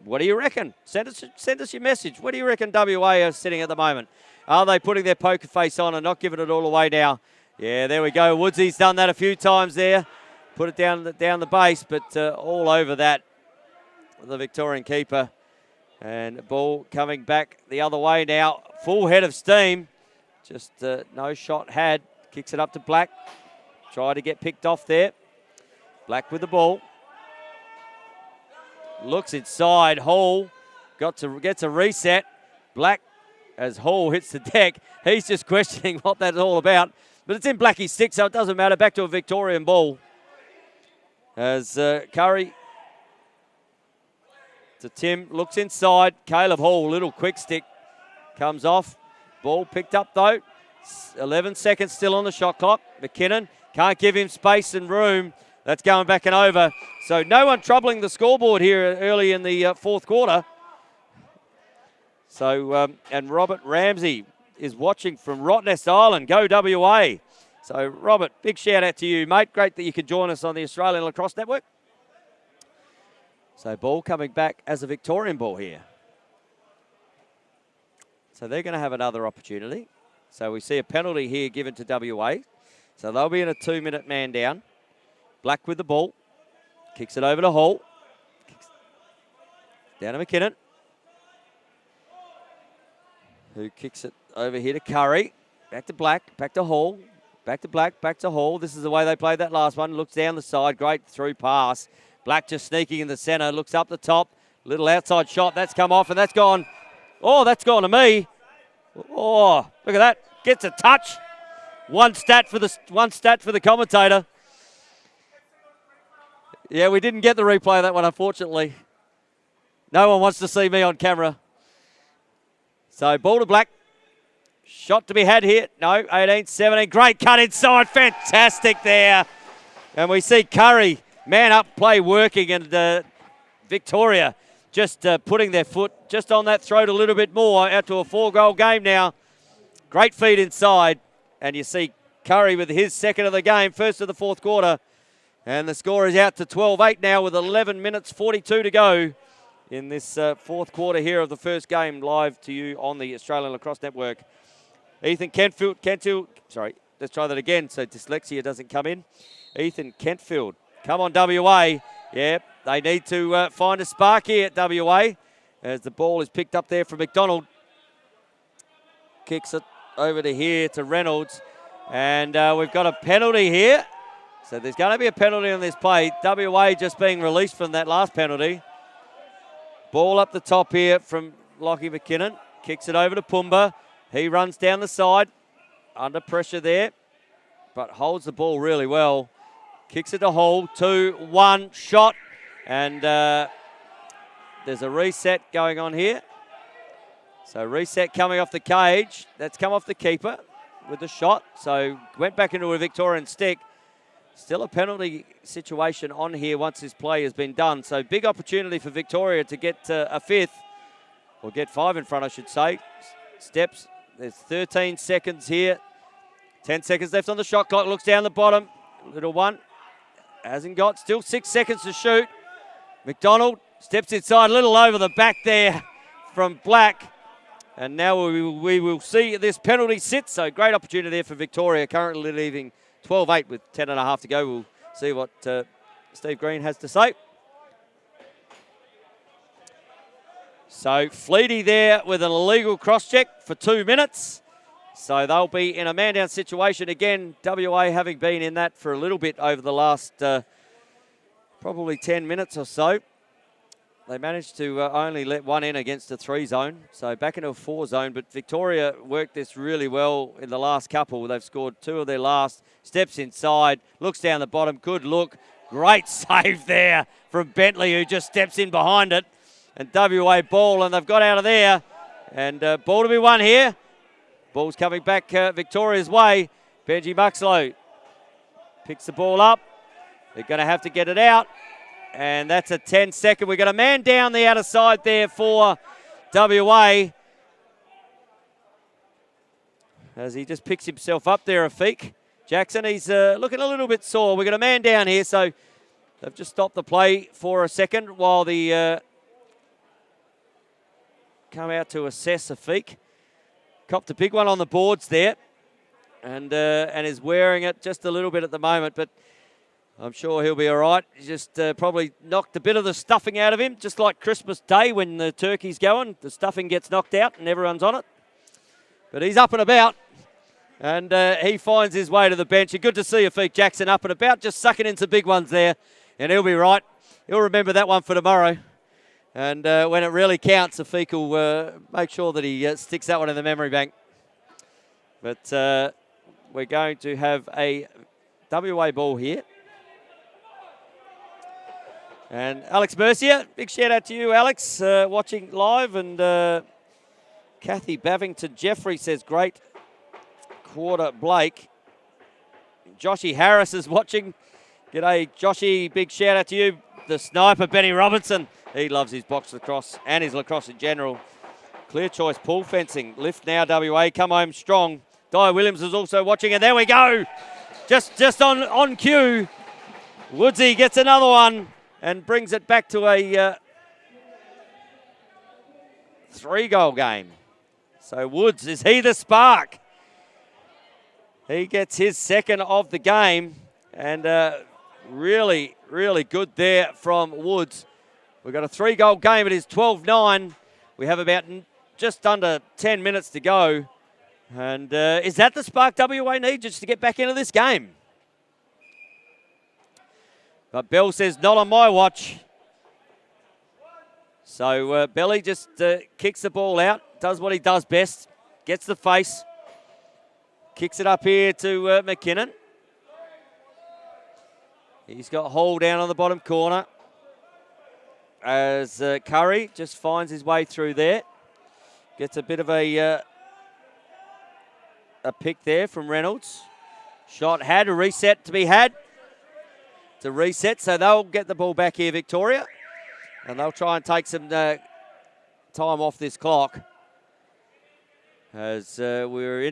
What do you reckon? Send us your message. What do you reckon WA are sitting at the moment? Are they putting their poker face on and not giving it all away now? Yeah, there we go. Woodsy's done that a few times there. Put it down the base, but all over that, the Victorian keeper. And ball coming back the other way now. Full head of steam. Just no shot had. Kicks it up to Black. Try to get picked off there. Black with the ball. Looks inside. Hall gets a reset. Black, as Hall hits the deck, he's just questioning what that's all about. But it's in Blackie's stick, so it doesn't matter. Back to a Victorian ball. As Curry to Tim, looks inside. Caleb Hall, little quick stick, comes off. Ball picked up though. 11 seconds still on the shot clock. McKinnon can't give him space and room. That's going back and over. So no one troubling the scoreboard here early in the fourth quarter. So, and Robert Ramsey is watching from Rottnest Island. Go WA. So, Robert, big shout out to you, mate. Great that you could join us on the Australian Lacrosse Network. So, ball coming back as a Victorian ball here. So, they're going to have another opportunity. So, we see a penalty here given to WA. So, they'll be in a 2-minute man down. Black with the ball. Kicks it over to Hall. Down to McKinnon. Who kicks it over here to Curry. Back to Black. Back to Hall. Back to Black. Back to Hall. This is the way they played that last one. Looks down the side. Great through pass. Black just sneaking in the centre. Looks up the top. Little outside shot. That's come off and that's gone. Oh, that's gone to me. Oh, look at that. Gets a touch. One stat for the commentator. Yeah, we didn't get the replay of that one, unfortunately. No one wants to see me on camera. So ball to Black. Shot to be had here. No, 18-17. Great cut inside. Fantastic there. And we see Curry, man up play working, and Victoria just putting their foot just on that throat a little bit more, out to a 4-goal game now. Great feed inside. And you see Curry with his second of the game, first of the fourth quarter. And the score is out to 12-8 now with 11 minutes 42 to go in this fourth quarter here of the first game, live to you on the Australian Lacrosse Network. Ethan Kentfield, sorry, let's try that again so dyslexia doesn't come in. Ethan Kentfield, come on WA. Yeah, they need to find a spark here at WA as the ball is picked up there from McDonald. Kicks it over to here to Reynolds. And we've got a penalty here. So there's going to be a penalty on this play. WA just being released from that last penalty. Ball up the top here from Lockie McKinnon. Kicks it over to Pumba. He runs down the side. Under pressure there. But holds the ball really well. Kicks it to Hall. 2-1 shot. And there's a reset going on here. So reset coming off the cage. That's come off the keeper with the shot. So went back into a Victorian stick. Still a penalty situation on here once this play has been done. So big opportunity for Victoria to get a fifth, or get 5 in front, I should say. Steps. There's 13 seconds here. 10 seconds left on the shot clock. Looks down the bottom. Little one. Hasn't got. Still 6 seconds to shoot. McDonald steps inside. A little over the back there from Black. And now we will see this penalty sit. So great opportunity there for Victoria. Currently leaving 12-8 with 10.5 to go. We'll see what Steve Green has to say. So Fleety there with an illegal cross-check for 2 minutes. So they'll be in a man-down situation again. WA having been in that for a little bit over the last probably 10 minutes or so. They managed to only let one in against a 3 zone. So back into a 4 zone. But Victoria worked this really well in the last couple. They've scored 2 of their last. Steps inside. Looks down the bottom. Good look. Great save there from Bentley, who just steps in behind it. And WA ball. And they've got out of there. And ball to be won here. Ball's coming back Victoria's way. Benji Muxlow picks the ball up. They're going to have to get it out. And that's a 10-second. We've got a man down the outer side there for WA. As he just picks himself up there, Afiq Jackson. He's looking a little bit sore. We've got a man down here, so they've just stopped the play for a second while the come out to assess Afiq. Copped a big one on the boards there and is wearing it just a little bit at the moment, but I'm sure he'll be all right. He just probably knocked a bit of the stuffing out of him, just like Christmas Day when the turkey's going. The stuffing gets knocked out and everyone's on it. But he's up and about, and he finds his way to the bench. And good to see Afiq Jackson up and about, just sucking in some big ones there. And he'll be right. He'll remember that one for tomorrow. And when it really counts, Afiq will make sure that he sticks that one in the memory bank. But we're going to have a WA ball here. And Alex Mercier, big shout out to you, Alex, watching live. And Kathy Bavington Jeffrey says, great quarter, Blake. Joshy Harris is watching. G'day, Joshy, big shout out to you. The sniper, Benny Robinson. He loves his box lacrosse and his lacrosse in general. Clear choice, pool fencing. Lift now, WA, come home strong. Dyer Williams is also watching, and there we go. Just on cue. Woodsy gets another one. And brings it back to a 3-goal game. So Woods, is he the spark? He gets his second of the game. And really, really good there from Woods. We've got a 3-goal game. It is 12-9. We have about just under 10 minutes to go. And is that the spark WA need just to get back into this game? But Bell says, not on my watch. So Belly just kicks the ball out, does what he does best, gets the face, kicks it up here to McKinnon. He's got Hall down on the bottom corner as Curry just finds his way through there. Gets a bit of a pick there from Reynolds. Shot had, a reset to be had. It's a reset, so they'll get the ball back here, Victoria. And they'll try and take some time off this clock. As we're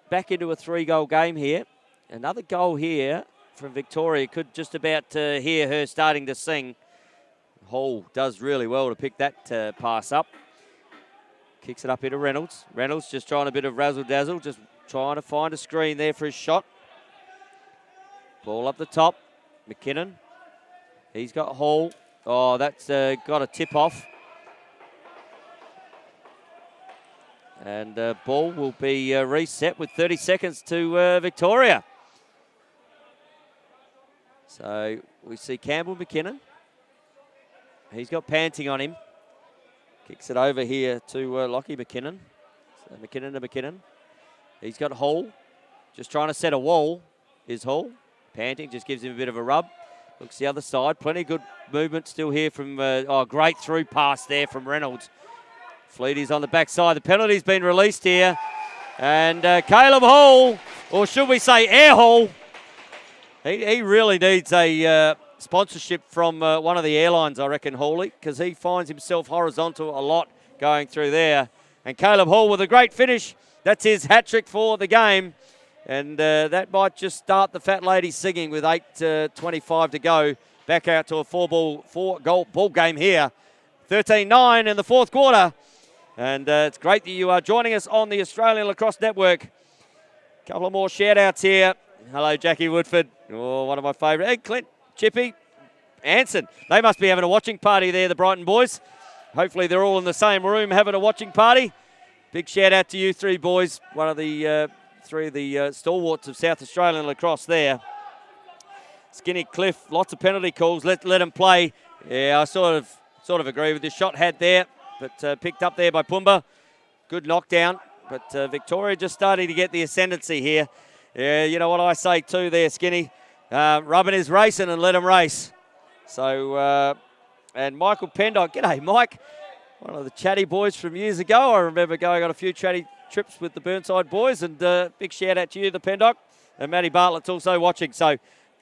back into a 3-goal game here. Another goal here from Victoria. Could just about hear her starting to sing. Hall does really well to pick that pass up. Kicks it up into Reynolds. Reynolds just trying a bit of razzle-dazzle, just trying to find a screen there for his shot. Ball up the top. McKinnon. He's got Hall. Oh, that's got a tip off. And ball will be reset with 30 seconds to Victoria. So we see Campbell McKinnon. He's got Panting on him. Kicks it over here to Lockie McKinnon. So McKinnon to McKinnon. He's got Hall. Just trying to set a wall is Hall. Panting just gives him a bit of a rub. Looks the other side. Plenty of good movement still here from, great through pass there from Reynolds. Fleety's on the backside. The penalty's been released here. And Caleb Hall, or should we say Air Hall, he really needs a sponsorship from one of the airlines, I reckon, Hawley, because he finds himself horizontal a lot going through there. And Caleb Hall with a great finish. That's his hat-trick for the game. And that might just start the fat lady singing with 8:25 to go. Back out to a four-goal ball game here. 13-9 in the fourth quarter. And it's great that you are joining us on the Australian Lacrosse Network. A couple of more shout-outs here. Hello, Jackie Woodford. Oh, one of my favourite. Hey, Clint, Chippy, Anson. They must be having a watching party there, the Brighton boys. Hopefully they're all in the same room having a watching party. Big shout-out to you three boys. One of the three of the stalwarts of South Australian lacrosse there. Skinny Cliff, lots of penalty calls. Let him play. Yeah, I sort of agree with this shot had there, but picked up there by Pumba. Good knockdown, but Victoria just starting to get the ascendancy here. Yeah, you know what I say too there, Skinny. Rubbing is racing and let him race. So, and Michael Pendock. G'day, Mike. One of the chatty boys from years ago. I remember going on a few chatty trips with the Burnside boys, and big shout out to you, the Pendock. And Matty Bartlett's also watching. So,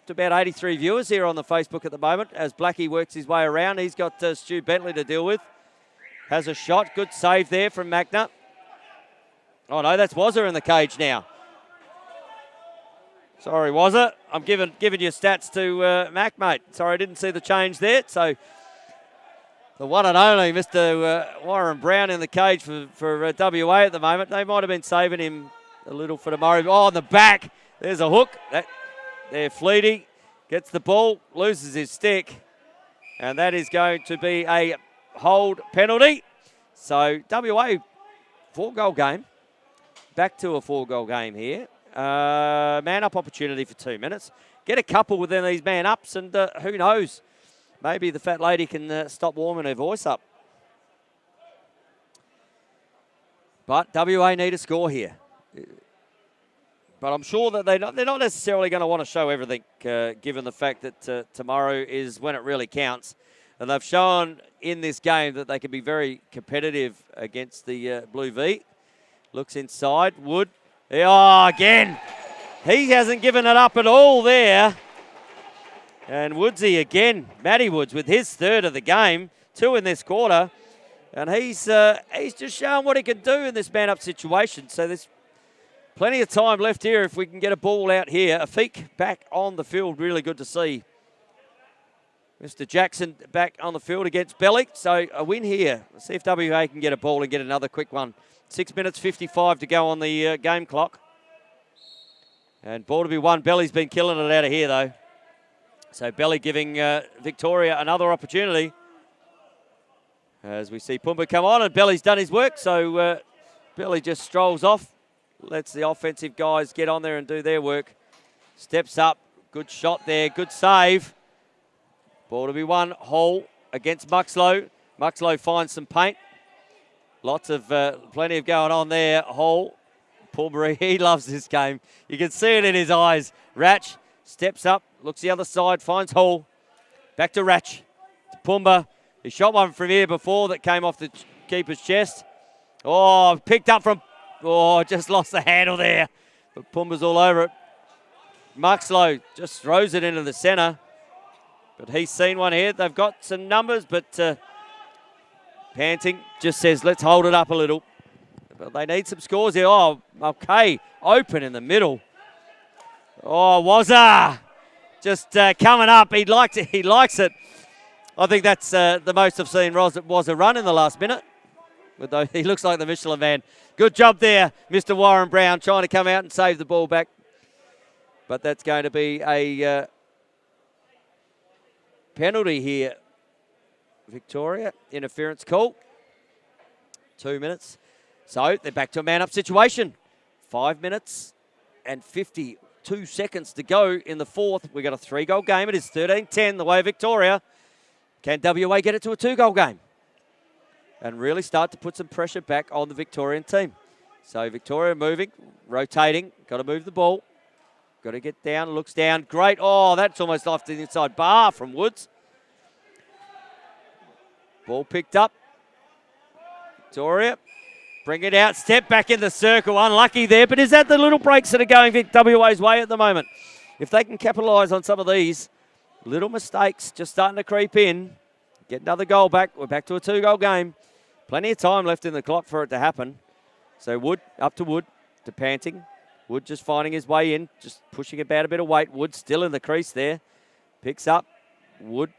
to about 83 viewers here on the Facebook at the moment as Blackie works his way around. He's got Stu Bentley to deal with. Has a shot. Good save there from Magna. Oh, no, that's Wazza in the cage now. Sorry, Wazza. I'm giving you stats to Mac, mate. Sorry, I didn't see the change there. So, the one and only Mr. Warren Brown in the cage for WA at the moment. They might have been saving him a little for tomorrow. Oh, on the back. There's a hook. There, Fleety gets the ball, loses his stick, and that is going to be a hold penalty. So WA 4-goal game, back to a 4-goal game here. Man-up opportunity for 2 minutes. Get a couple within these man-ups, and who knows, maybe the fat lady can stop warming her voice up. But WA need a score here. But I'm sure that they're not necessarily going to want to show everything, given the fact that tomorrow is when it really counts. And they've shown in this game that they can be very competitive against the Blue V. Looks inside. Wood. Oh, again. He hasn't given it up at all there. And Woodsy again. Matty Woods with his third of the game. 2 in this quarter. And he's just showing what he can do in this man-up situation. So there's plenty of time left here if we can get a ball out here. Afik back on the field, really good to see. Mr. Jackson back on the field against Bellick. So a win here. Let's see if WA can get a ball and get another quick one. 6 minutes 55 to go on the game clock. And ball to be won. Belly's been killing it out of here though. So Belly giving Victoria another opportunity. As we see Pumba come on and Belly's done his work. So Belly just strolls off. Lets the offensive guys get on there and do their work. Steps up. Good shot there. Good save. Ball to be won. Hall against Muxlow. Muxlow finds some paint. Lots of, plenty of going on there. Hall. Paul Marie, he loves this game. You can see it in his eyes. Ratch steps up. Looks the other side, finds Hall. Back to Ratch. To Pumba. He shot one from here before that came off the keeper's chest. Oh, picked up from... Oh, just lost the handle there. But Pumba's all over it. Mark Slow just throws it into the centre. But he's seen one here. They've got some numbers, but Panting just says, let's hold it up a little. But they need some scores here. Oh, okay. Open in the middle. Oh, Wazza just coming up. He likes it. He likes it. I think that's the most I've seen Wazza run in the last minute. But he looks like the Michelin man. Good job there, Mr. Warren Brown, trying to come out and save the ball back. But that's going to be a penalty here. Victoria, interference call. 2 minutes. So they're back to a man-up situation. 5 minutes and 52 seconds to go in the fourth. We've got a 3-goal game. It is 13-10 the way of Victoria. Can WA get it to a 2-goal game? And really start to put some pressure back on the Victorian team. So Victoria moving, rotating. Got to move the ball. Got to get down, looks down. Great. Oh, that's almost off the inside bar from Woods. Ball picked up. Victoria, bring it out. Step back in the circle. Unlucky there, but is that the little breaks that are going WA's way at the moment? If they can capitalise on some of these little mistakes just starting to creep in, get another goal back. We're back to a 2-goal game. Plenty of time left in the clock for it to happen. So Wood, up to Wood, to Panting. Wood just finding his way in, just pushing about a bit of weight. Wood still in the crease there. Picks up. Wood.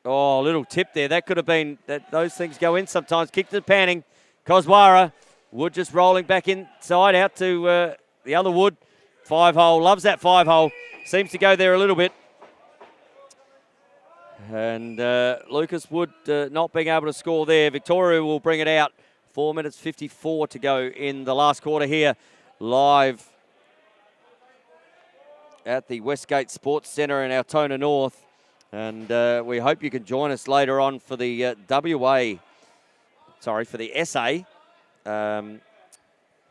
Oh, a little tip there. That could have been, those things go in sometimes. Kick to Panting. Koswara. Wood just rolling back inside out to the other Wood. 5-hole. Loves that 5-hole. Seems to go there a little bit. And Lucas Wood not being able to score there. Victoria will bring it out. 4 minutes 54 to go in the last quarter here. Live at the Westgate Sports Centre in Altona North. And we hope you can join us later on for the for the SA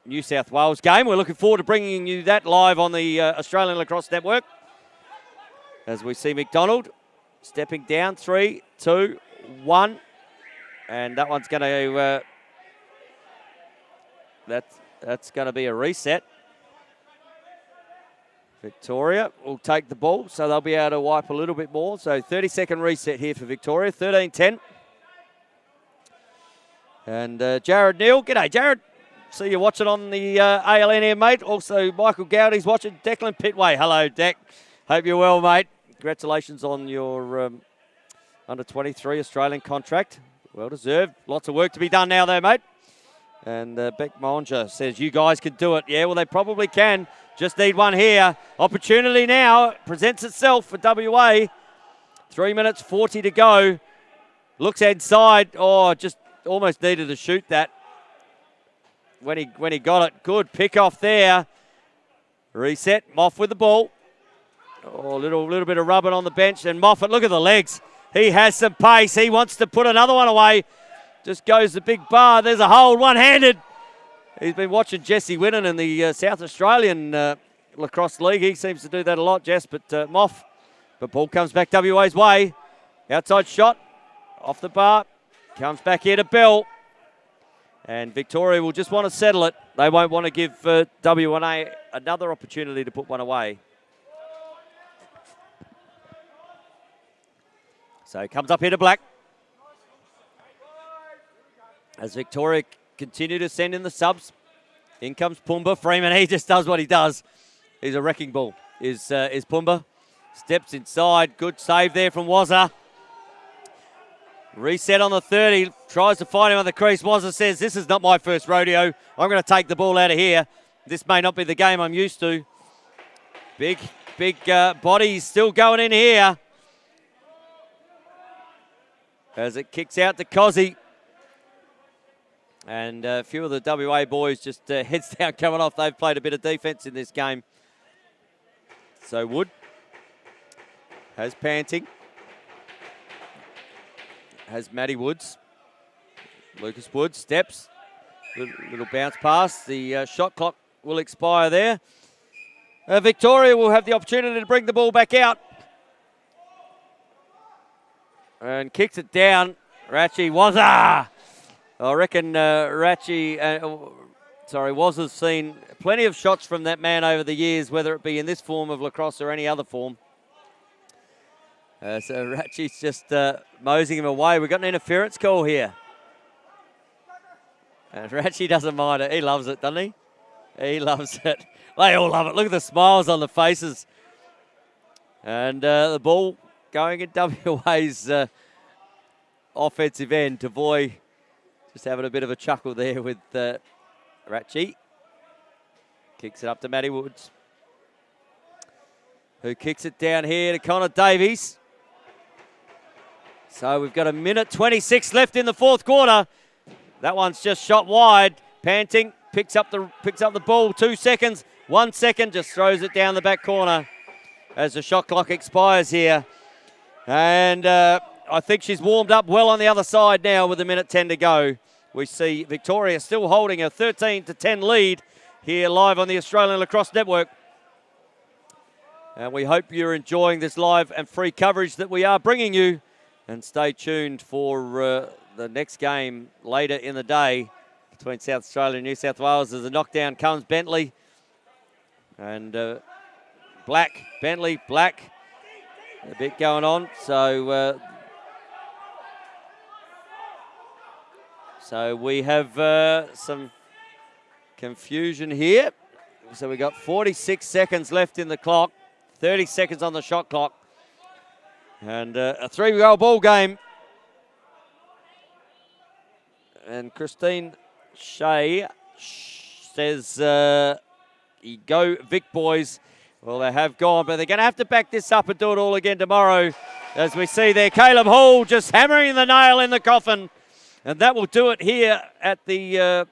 New South Wales game. We're looking forward to bringing you that live on the Australian Lacrosse Network. As we see McDonald stepping down, 3, 2, 1. And that one's going to, that's going to be a reset. Victoria will take the ball, so they'll be able to wipe a little bit more. So 30-second reset here for Victoria, 13-10. And Jared Neal, g'day Jared. See you watching on the ALN here, mate. Also Michael Gowdy's watching. Declan Pitway, hello Deck. Hope you're well, mate. Congratulations on your under-23 Australian contract. Well deserved. Lots of work to be done now though, mate. And Beck Monja says, you guys can do it. Yeah, well, they probably can. Just need one here. Opportunity now presents itself for WA. 3 minutes 40 to go. Looks inside. Oh, just almost needed to shoot that when he got it. Good pick off there. Reset. Moff with the ball. Oh, a little bit of rubbing on the bench. And Moffat, look at the legs. He has some pace. He wants to put another one away. Just goes the big bar. There's a hold, one-handed. He's been watching Jesse Winnan in the South Australian Lacrosse League. He seems to do that a lot, Jess, but Moff. But ball comes back WA's way. Outside shot, off the bar. Comes back here to Bell. And Victoria will just want to settle it. They won't want to give WA another opportunity to put one away. So he comes up here to Black. As Victoria continue to send in the subs. In comes Pumba. Freeman, he just does what he does. He's a wrecking ball, is Pumba. Steps inside. Good save there from Wazza. Reset on the 30. Tries to find him on the crease. Wazza says, this is not my first rodeo. I'm going to take the ball out of here. This may not be the game I'm used to. Big body still going in here. As it kicks out to Cozzy. And a few of the WA boys just heads down coming off. They've played a bit of defence in this game. So Wood has Panting. Has Matty Woods. Lucas Woods steps. Little bounce pass. The shot clock will expire there. Victoria will have the opportunity to bring the ball back out. And kicks it down. Ratchie Wazza. I reckon Wazza's seen plenty of shots from that man over the years, whether it be in this form of lacrosse or any other form. So Ratchie's just moseying him away. We've got an interference call here. And Ratchie doesn't mind it. He loves it, doesn't he? He loves it. They all love it. Look at the smiles on the faces. And the ball going in WA's offensive end. Tavoy just having a bit of a chuckle there with Ratchie. Kicks it up to Matty Woods, who kicks it down here to Connor Davies. So we've got 1:26 left in the fourth quarter. That one's just shot wide. Panting picks up the ball. 2 seconds. 1 second. Just throws it down the back corner as the shot clock expires here. And I think she's warmed up well on the other side now with 1:10 to go. We see Victoria still holding a 13-10 lead here live on the Australian Lacrosse Network. And we hope you're enjoying this live and free coverage that we are bringing you. And stay tuned for the next game later in the day between South Australia and New South Wales as the knockdown comes. Bentley and Bentley, Black. A bit going on. So we have some confusion here. So we got 46 seconds left in the clock, 30 seconds on the shot clock. And a 3-goal ball game. And Christine Shea says, go Vic boys. Well, they have gone, but they're going to have to back this up and do it all again tomorrow. As we see there, Caleb Hall just hammering the nail in the coffin. And that will do it here at the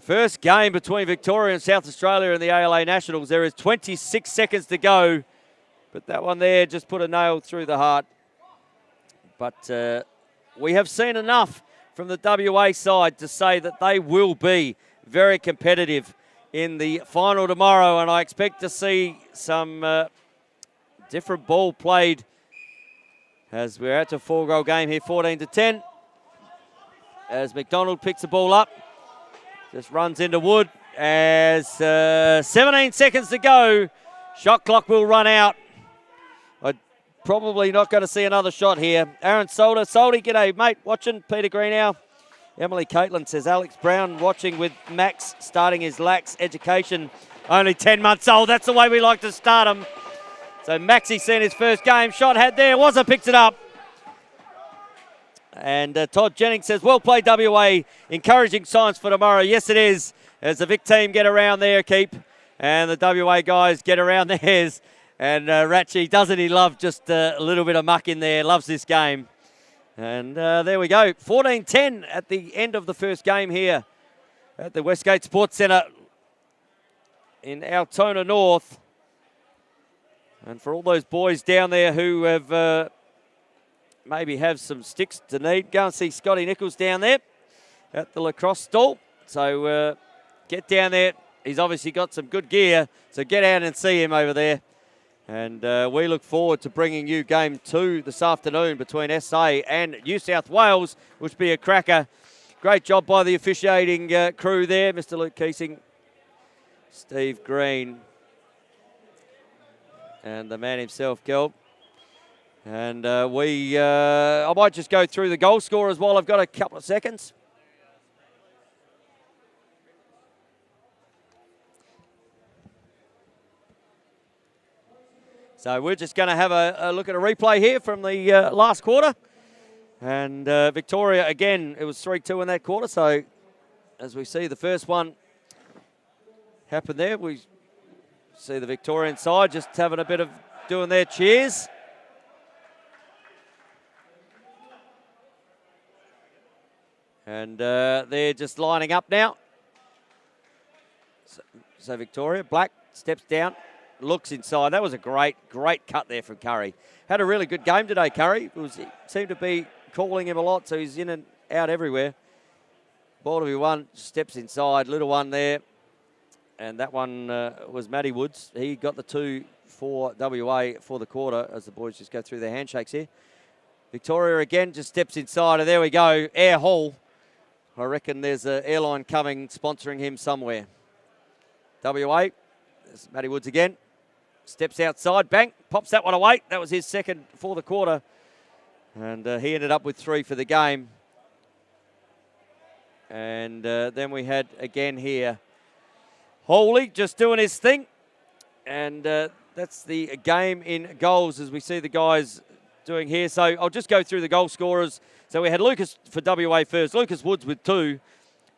first game between Victoria and South Australia in the ALA Nationals. There is 26 seconds to go. But that one there just put a nail through the heart. But we have seen enough from the WA side to say that they will be very competitive in the final tomorrow. And I expect to see some different ball played as we're at a 4-goal game here, 14-10. As McDonald picks the ball up, just runs into Wood as 17 seconds to go. Shot clock will run out. Probably not going to see another shot here. Aaron Solder. Soldy, g'day, mate. Watching Peter Greenow. Emily Caitlin says Alex Brown watching with Max starting his lax education. Only 10 months old. That's the way we like to start him. So Maxie's seen his first game. Shot had there. Wazza picks it up. And Todd Jennings says, well played, WA. Encouraging signs for tomorrow. Yes, it is. As the Vic team get around there, Keep. And the WA guys get around theirs. And Ratchie, doesn't he love just a little bit of muck in there? Loves this game. And there we go. 14-10 at the end of the first game here at the Westgate Sports Centre in Altona North. And for all those boys down there who have maybe have some sticks to need, go and see Scotty Nichols down there at the lacrosse stall. So get down there. He's obviously got some good gear. So get out and see him over there. And we look forward to bringing you game 2 this afternoon between SA and New South Wales, which will be a cracker. Great job by the officiating crew there, Mr. Luke Keesing, Steve Green, and the man himself, Gelb. And I might just go through the goal scorers while I've got a couple of seconds. So we're just going to have a look at a replay here from the last quarter. And Victoria, again, it was 3-2 in that quarter. So as we see the first one happen there, we see the Victorian side just having a bit of doing their cheers. And they're just lining up now. So Victoria, Black steps down. Looks inside. That was a great cut there from Curry. Had a really good game today, Curry. He seemed to be calling him a lot, so he's in and out everywhere. Ball to be won, steps inside. Little one there. And that one was Matty Woods. He got the 2 for WA for the quarter as the boys just go through their handshakes here. Victoria again just steps inside, and there we go, Air Hall. I reckon there's an airline coming sponsoring him somewhere. WA, there's Matty Woods again. Steps outside, bang, pops that one away. That was his second for the quarter. And he ended up with 3 for the game. And then we had again here, Hawley just doing his thing. And that's the game in goals as we see the guys doing here. So I'll just go through the goal scorers. So we had Lucas for WA first. Lucas Woods with 2.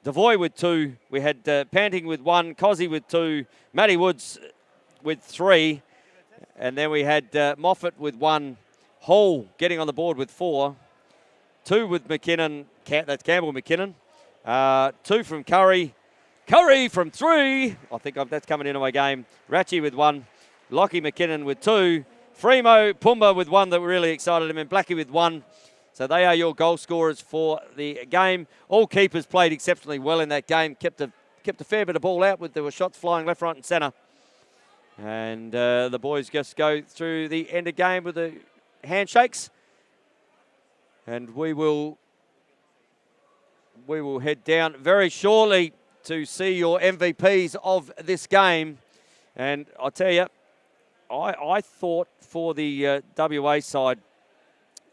Devoy with 2. We had Panting with 1. Cozzy with 2. Matty Woods with 3. And then we had Moffat with 1. Hall getting on the board with 4. 2 with McKinnon. That's Campbell McKinnon. 2 from Curry. Curry from 3. I think that's coming into my game. Ratchie with 1. Lockie McKinnon with 2. Fremo Pumba with 1 that really excited him. And Blackie with 1. So they are your goal scorers for the game. All keepers played exceptionally well in that game. Kept a fair bit of ball out. There were shots flying left, right and centre. And the boys just go through the end of game with the handshakes. And we will head down very shortly to see your MVPs of this game. And I'll tell you, I thought for the WA side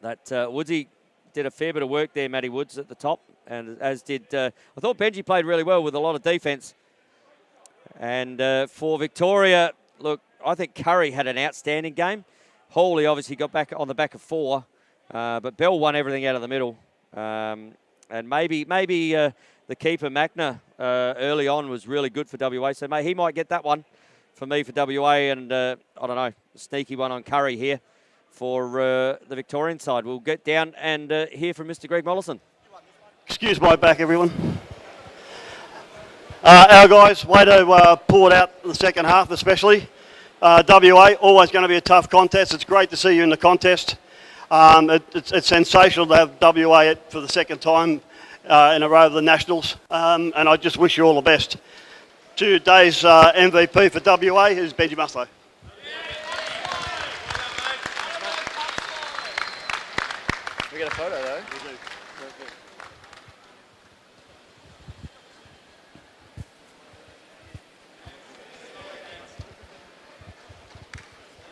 that Woodsy did a fair bit of work there, Matty Woods at the top, and as did, I thought Benji played really well with a lot of defence. And for Victoria, look, I think Curry had an outstanding game. Hawley obviously got back on the back of 4, but Bell won everything out of the middle. And maybe the keeper, Magna, early on was really good for WA, so he might get that one for me for WA, and I don't know, sneaky one on Curry here for the Victorian side. We'll get down and hear from Mr. Greg Mollison. Excuse my back, everyone. Our guys, way to pull it out in the second half especially. WA, always going to be a tough contest. It's great to see you in the contest. It's sensational to have WA for the second time in a row of the Nationals, and I just wish you all the best. Today's MVP for WA is Benji Muslow. We get a photo though. We do.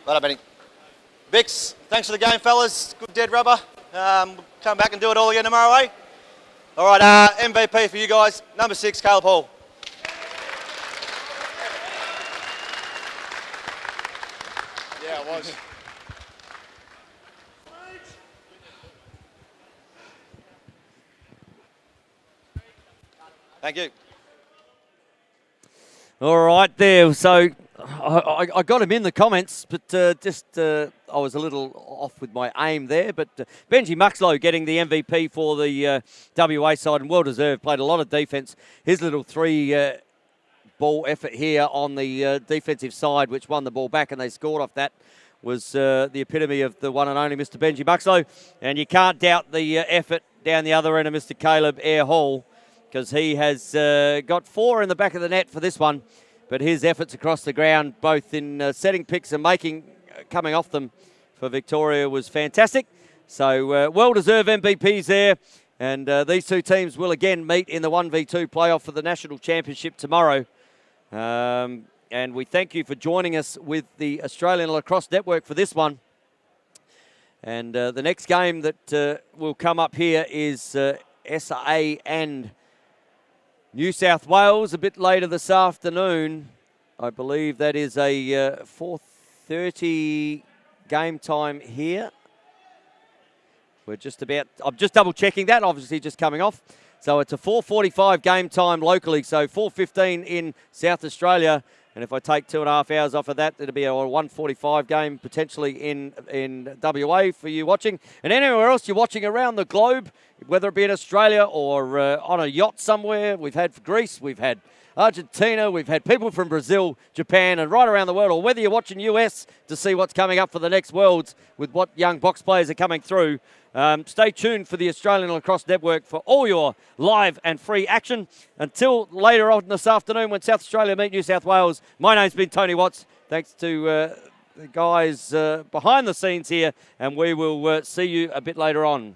Righto, Benny. Vix, thanks for the game, fellas. Good dead rubber. Come back and do it all again tomorrow, eh? All right, MVP for you guys, number 6, Caleb Hall. Yeah, it was. Thank you. All right, there. So I got him in the comments, but I was a little off with my aim there. But Benji Muxlow getting the MVP for the WA side, and well deserved. Played a lot of defence. His little 3-ball effort here on the defensive side, which won the ball back, and they scored off that, was the epitome of the one and only Mr. Benji Muxlow. And you can't doubt the effort down the other end of Mr. Caleb Air Hall, because he has got 4 in the back of the net for this one. But his efforts across the ground, both in setting picks and coming off them for Victoria, was fantastic. So well-deserved MVPs there. And these two teams will again meet in the 1v2 playoff for the National Championship tomorrow. And we thank you for joining us with the Australian Lacrosse Network for this one. And the next game that will come up here is SA and New South Wales a bit later this afternoon. I believe that is a 4:30 game time here. I'm just double checking that, obviously just coming off. So it's a 4:45 game time locally, so 4:15 in South Australia. And if I take 2.5 hours off of that, it'll be a 1:45 game potentially in WA for you watching. And anywhere else you're watching around the globe, whether it be in Australia or on a yacht somewhere. We've had Greece, we've had Argentina, we've had people from Brazil, Japan, and right around the world. Or whether you're watching US to see what's coming up for the next Worlds with what young box players are coming through. Stay tuned for the Australian Lacrosse Network for all your live and free action. Until later on this afternoon when South Australia meet New South Wales, my name's been Tony Watts. Thanks to the guys behind the scenes here, and we will see you a bit later on.